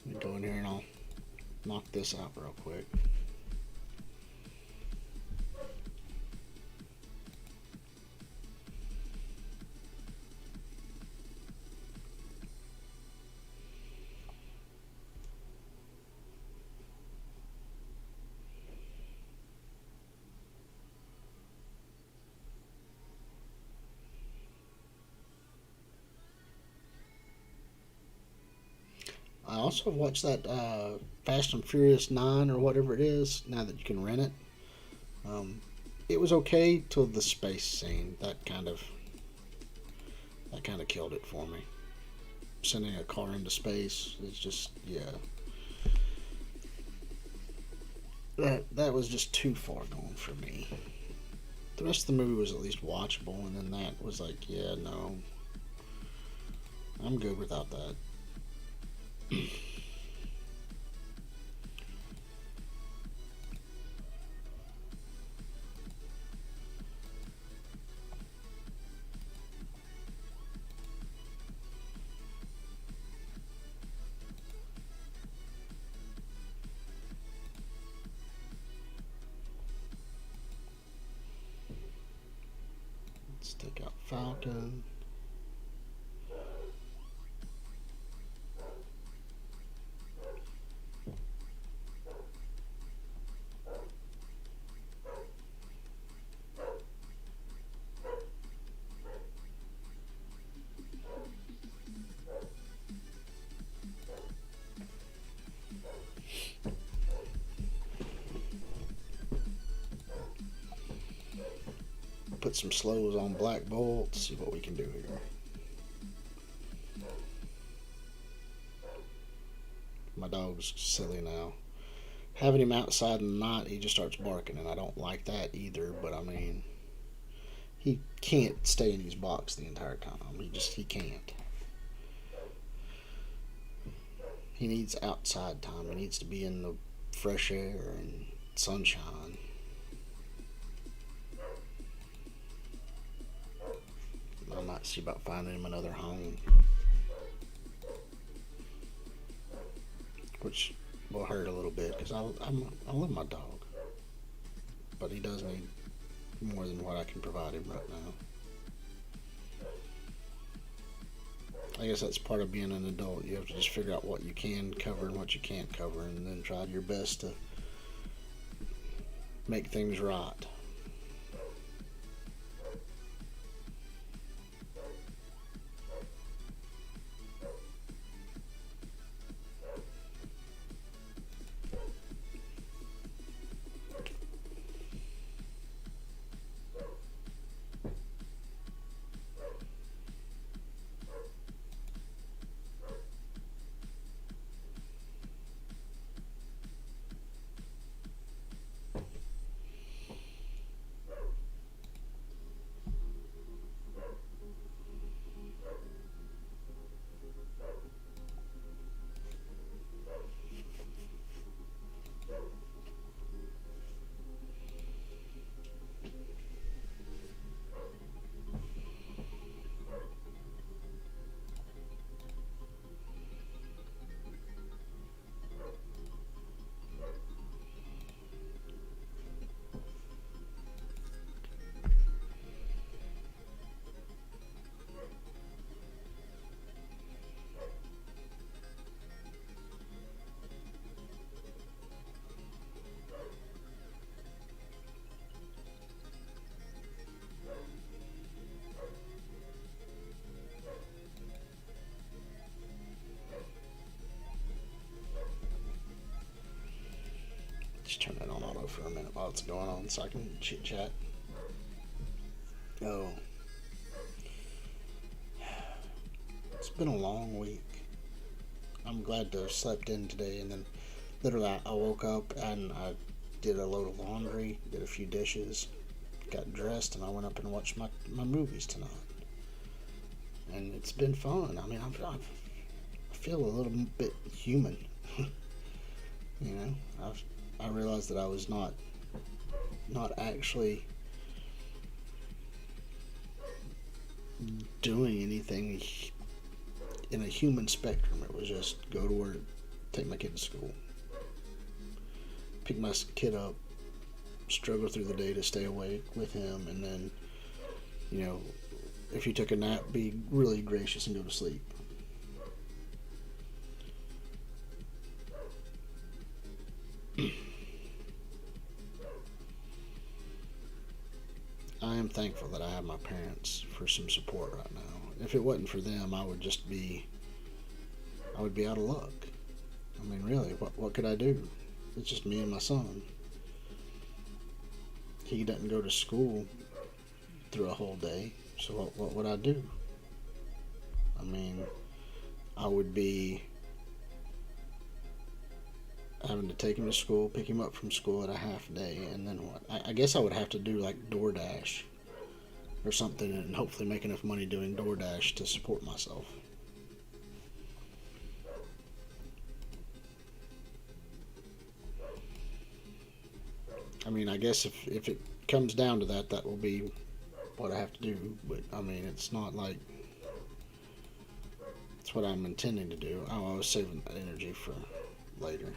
Let me go in here and I'll knock this out real quick. I also watched that Fast and Furious 9 or whatever it is, now that you can rent it. It was okay till the space scene. That kind of killed it for me. Sending a car into space is just, yeah. That was just too far gone for me. The rest of the movie was at least watchable, and then that was like, yeah, no. I'm good without that. Let's take out Falcon. put some slows on Black Bolt. See what we can do here. My dog's silly now. Having him outside in the night, he just starts barking, and I don't like that either. But I mean, he can't stay in his box the entire time. He can't. He needs outside time. He needs to be in the fresh air and sunshine. I might see about finding him another home, which will hurt a little bit because I love my dog, but he does need more than what I can provide him right now. I guess that's part of being an adult. You have to just figure out what you can cover and what you can't cover, and then try your best to make things right. Just turn that on auto for a minute while it's going on so I can chit chat. Oh. It's been a long week. I'm glad to have slept in today, and then literally I woke up and I did a load of laundry, did a few dishes, got dressed, and I went up and watched my movies tonight. And it's been fun. I mean, I feel a little bit human. You know, I realized that I was not actually doing anything in a human spectrum. It was just go to work, take my kid to school, pick my kid up, struggle through the day to stay awake with him, and then, you know, if you took a nap, be really gracious and go to sleep. I am thankful that I have my parents for some support right now. If it wasn't for them, I would be out of luck. I mean, really, what could I do? It's just me and my son. He doesn't go to school through a whole day, so what would I do? I mean, I would be having to take him to school, pick him up from school at a half day, and then what? I guess I would have to do like DoorDash or something, and hopefully make enough money doing DoorDash to support myself. I mean, I guess if it comes down to that, that will be what I have to do, but I mean, it's not like it's what I'm intending to do. I was saving that energy for later.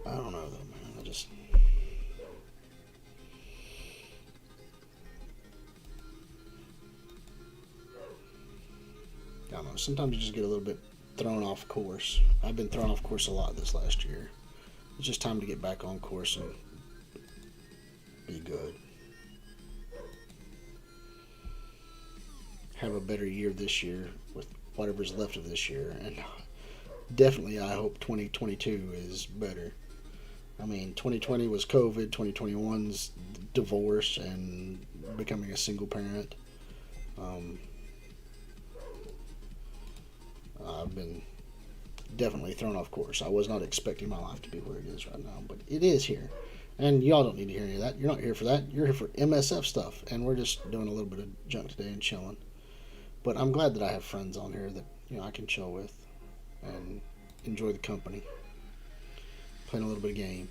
I don't know though, man. I don't know. Sometimes you just get a little bit thrown off course. I've been thrown off course a lot this last year. It's just time to get back on course and be good. Have a better year this year with whatever's left of this year, and definitely I hope 2022 is better. I mean, 2020 was COVID, 2021's divorce and becoming a single parent. Um, I've been definitely thrown off course. I was not expecting my life to be where it is right now, but it is here. And y'all don't need to hear any of that. You're not here for that. You're here for MSF stuff, and we're just doing a little bit of junk today and chilling. But I'm glad that I have friends on here that I can chill with and enjoy the company, playing a little bit of game.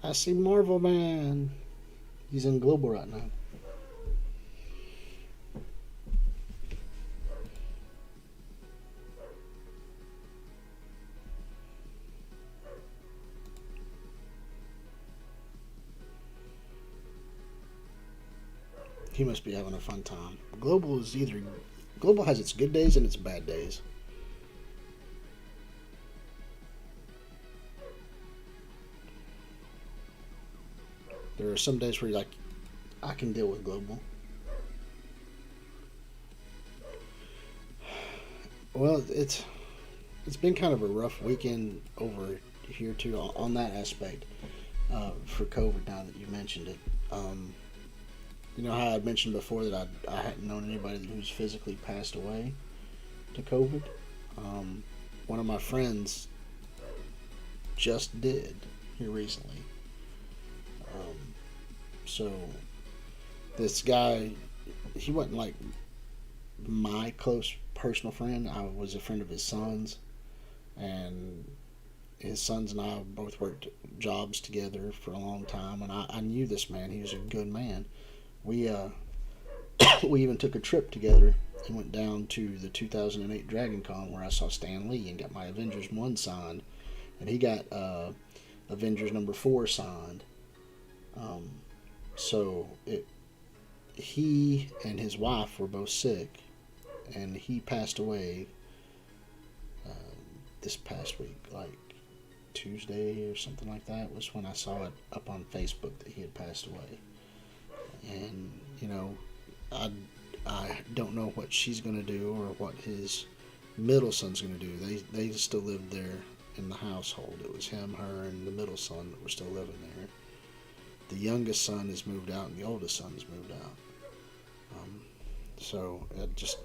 I see Marvel Man. He's in Global right now. He must be having a fun time. Global has its good days and its bad days. There are some days where you're like, I can deal with Global. Well, it's been kind of a rough weekend over here too on that aspect for COVID. Now that you mentioned it, you know how I mentioned before that I hadn't known anybody who's physically passed away to COVID. One of my friends just did here recently. So this guy, he wasn't like my close personal friend. I was a friend of his son's, and his sons and I both worked jobs together for a long time. And I knew this man; he was a good man. We we even took a trip together and went down to the 2008 Dragon Con where I saw Stan Lee and got my Avengers 1 signed, and he got Avengers number 4 signed. Um, so he and his wife were both sick, and he passed away uh, this past week, like Tuesday or something like that was when I saw it up on Facebook that he had passed away. And I don't know what she's gonna do or what his middle son's gonna do. They still lived there in the household. It was him, her, and the middle son that were still living there. The youngest son has moved out, and the oldest son has moved out. So it just,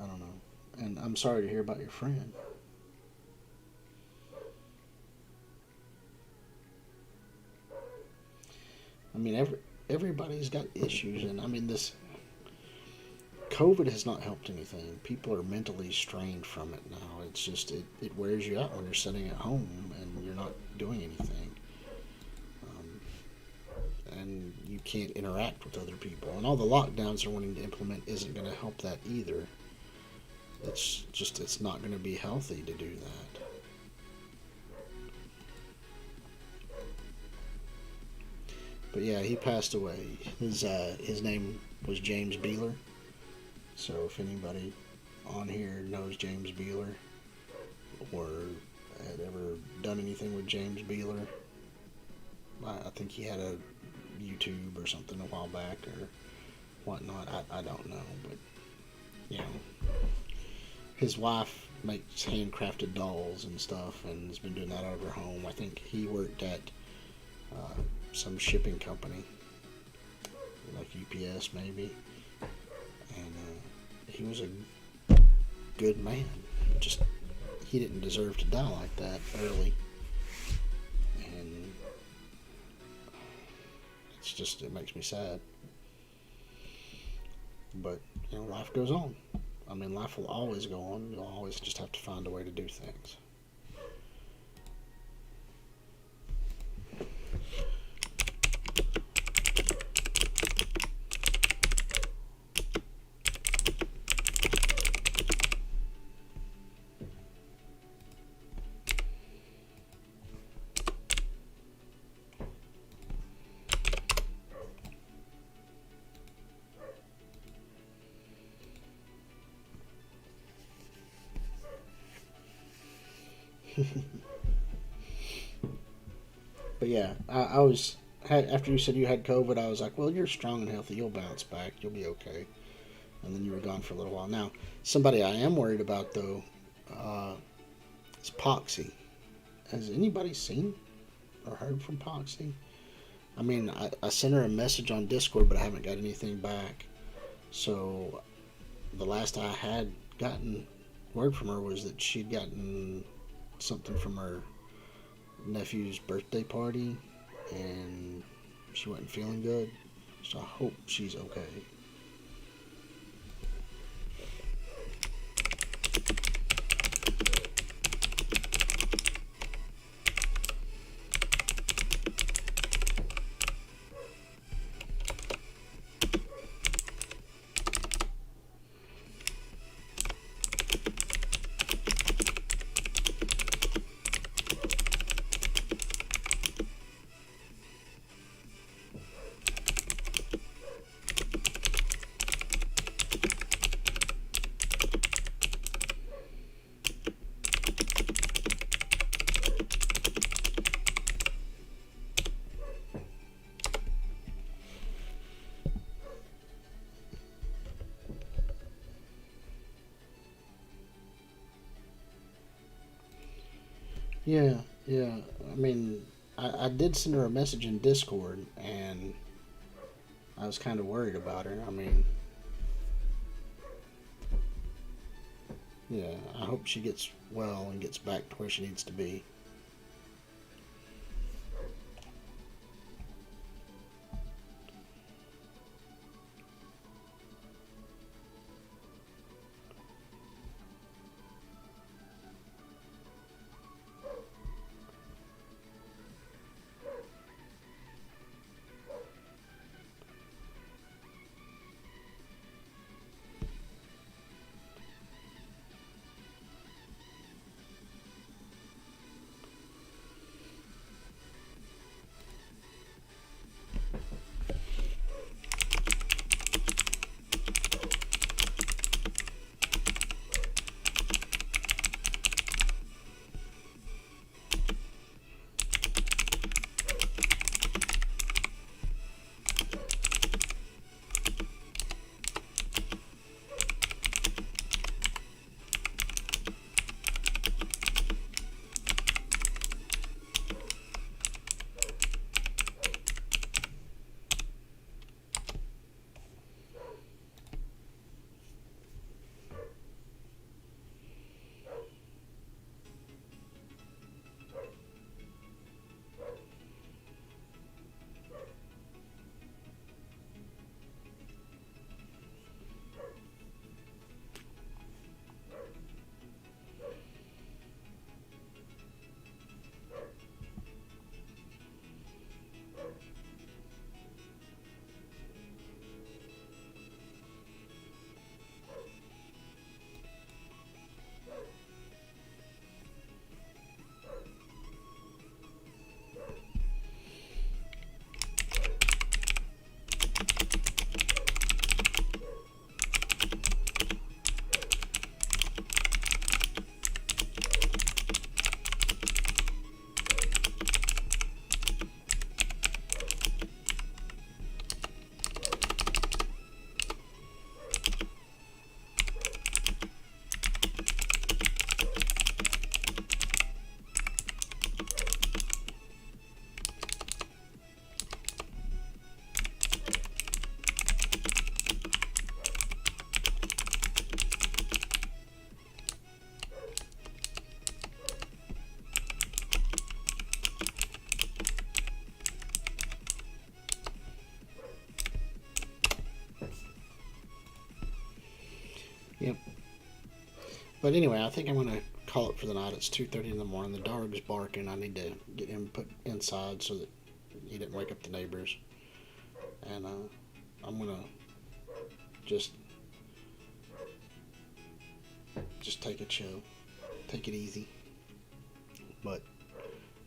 I don't know. And I'm sorry to hear about your friend. I mean, everybody's got issues, and I mean this COVID has not helped anything. People are mentally strained from it now. It's just it wears you out when you're sitting at home and you're not doing anything, and you can't interact with other people. And all the lockdowns they're wanting to implement isn't going to help that either. It's not going to be healthy to do that. But yeah, he passed away. His name was James Beeler. So if anybody on here knows James Beeler or had ever done anything with James Beeler, I think he had a YouTube or something a while back or whatnot. I don't know, but his wife makes handcrafted dolls and stuff, and has been doing that out of her home. I think he worked at some shipping company, like UPS maybe, and he was a good man. Just he didn't deserve to die like that early, and it makes me sad. But life goes on. I mean, life will always go on. You'll always just have to find a way to do things. But yeah, I was after you said you had COVID, I was like, well, you're strong and healthy. You'll bounce back. You'll be okay. And then you were gone for a little while. Now, somebody I am worried about though is Poxy. Has anybody seen or heard from Poxy? I mean, I sent her a message on Discord, but I haven't got anything back. So the last I had gotten word from her was that she'd gotten something from her nephew's birthday party, and she wasn't feeling good. So I hope she's okay. Yeah, yeah. I mean, I did send her a message in Discord, and I was kind of worried about her. I mean, yeah, I hope she gets well and gets back to where she needs to be. Yep. But anyway, I think I'm going to call it for the night. It's 2:30 in the morning. The dog's barking. I need to get him put inside so that he didn't wake up the neighbors. And I'm going to just take a chill. Take it easy. But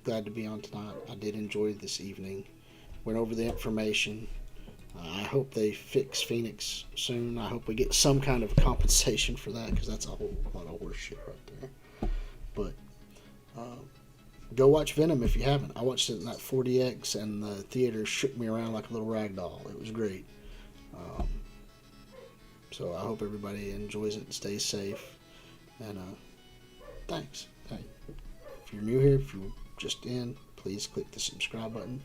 glad to be on tonight. I did enjoy this evening. Went over the information. I hope they fix Phoenix soon. I hope we get some kind of compensation for that, because that's a whole lot of horse shit right there. But go watch Venom if you haven't. I watched it in that 40X, and the theater shook me around like a little rag doll. It was great. So I hope everybody enjoys it and stays safe. And thanks. Hey, if you're new here, if you're just in, please click the subscribe button.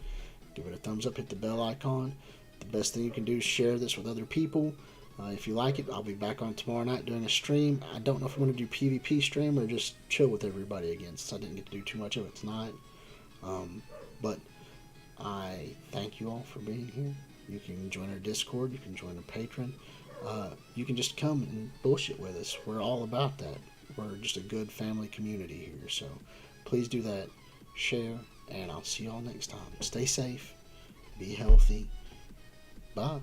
Give it a thumbs up. Hit the bell icon. The best thing you can do is share this with other people. If you like it, I'll be back on tomorrow night doing a stream. I don't know if I'm going to do PvP stream or just chill with everybody again, since I didn't get to do too much of it tonight. But I thank you all for being here. You can join our Discord. You can join our Patreon. You can just come and bullshit with us. We're all about that. We're just a good family community here. So please do that. Share. And I'll see y'all next time. Stay safe. Be healthy. Bye.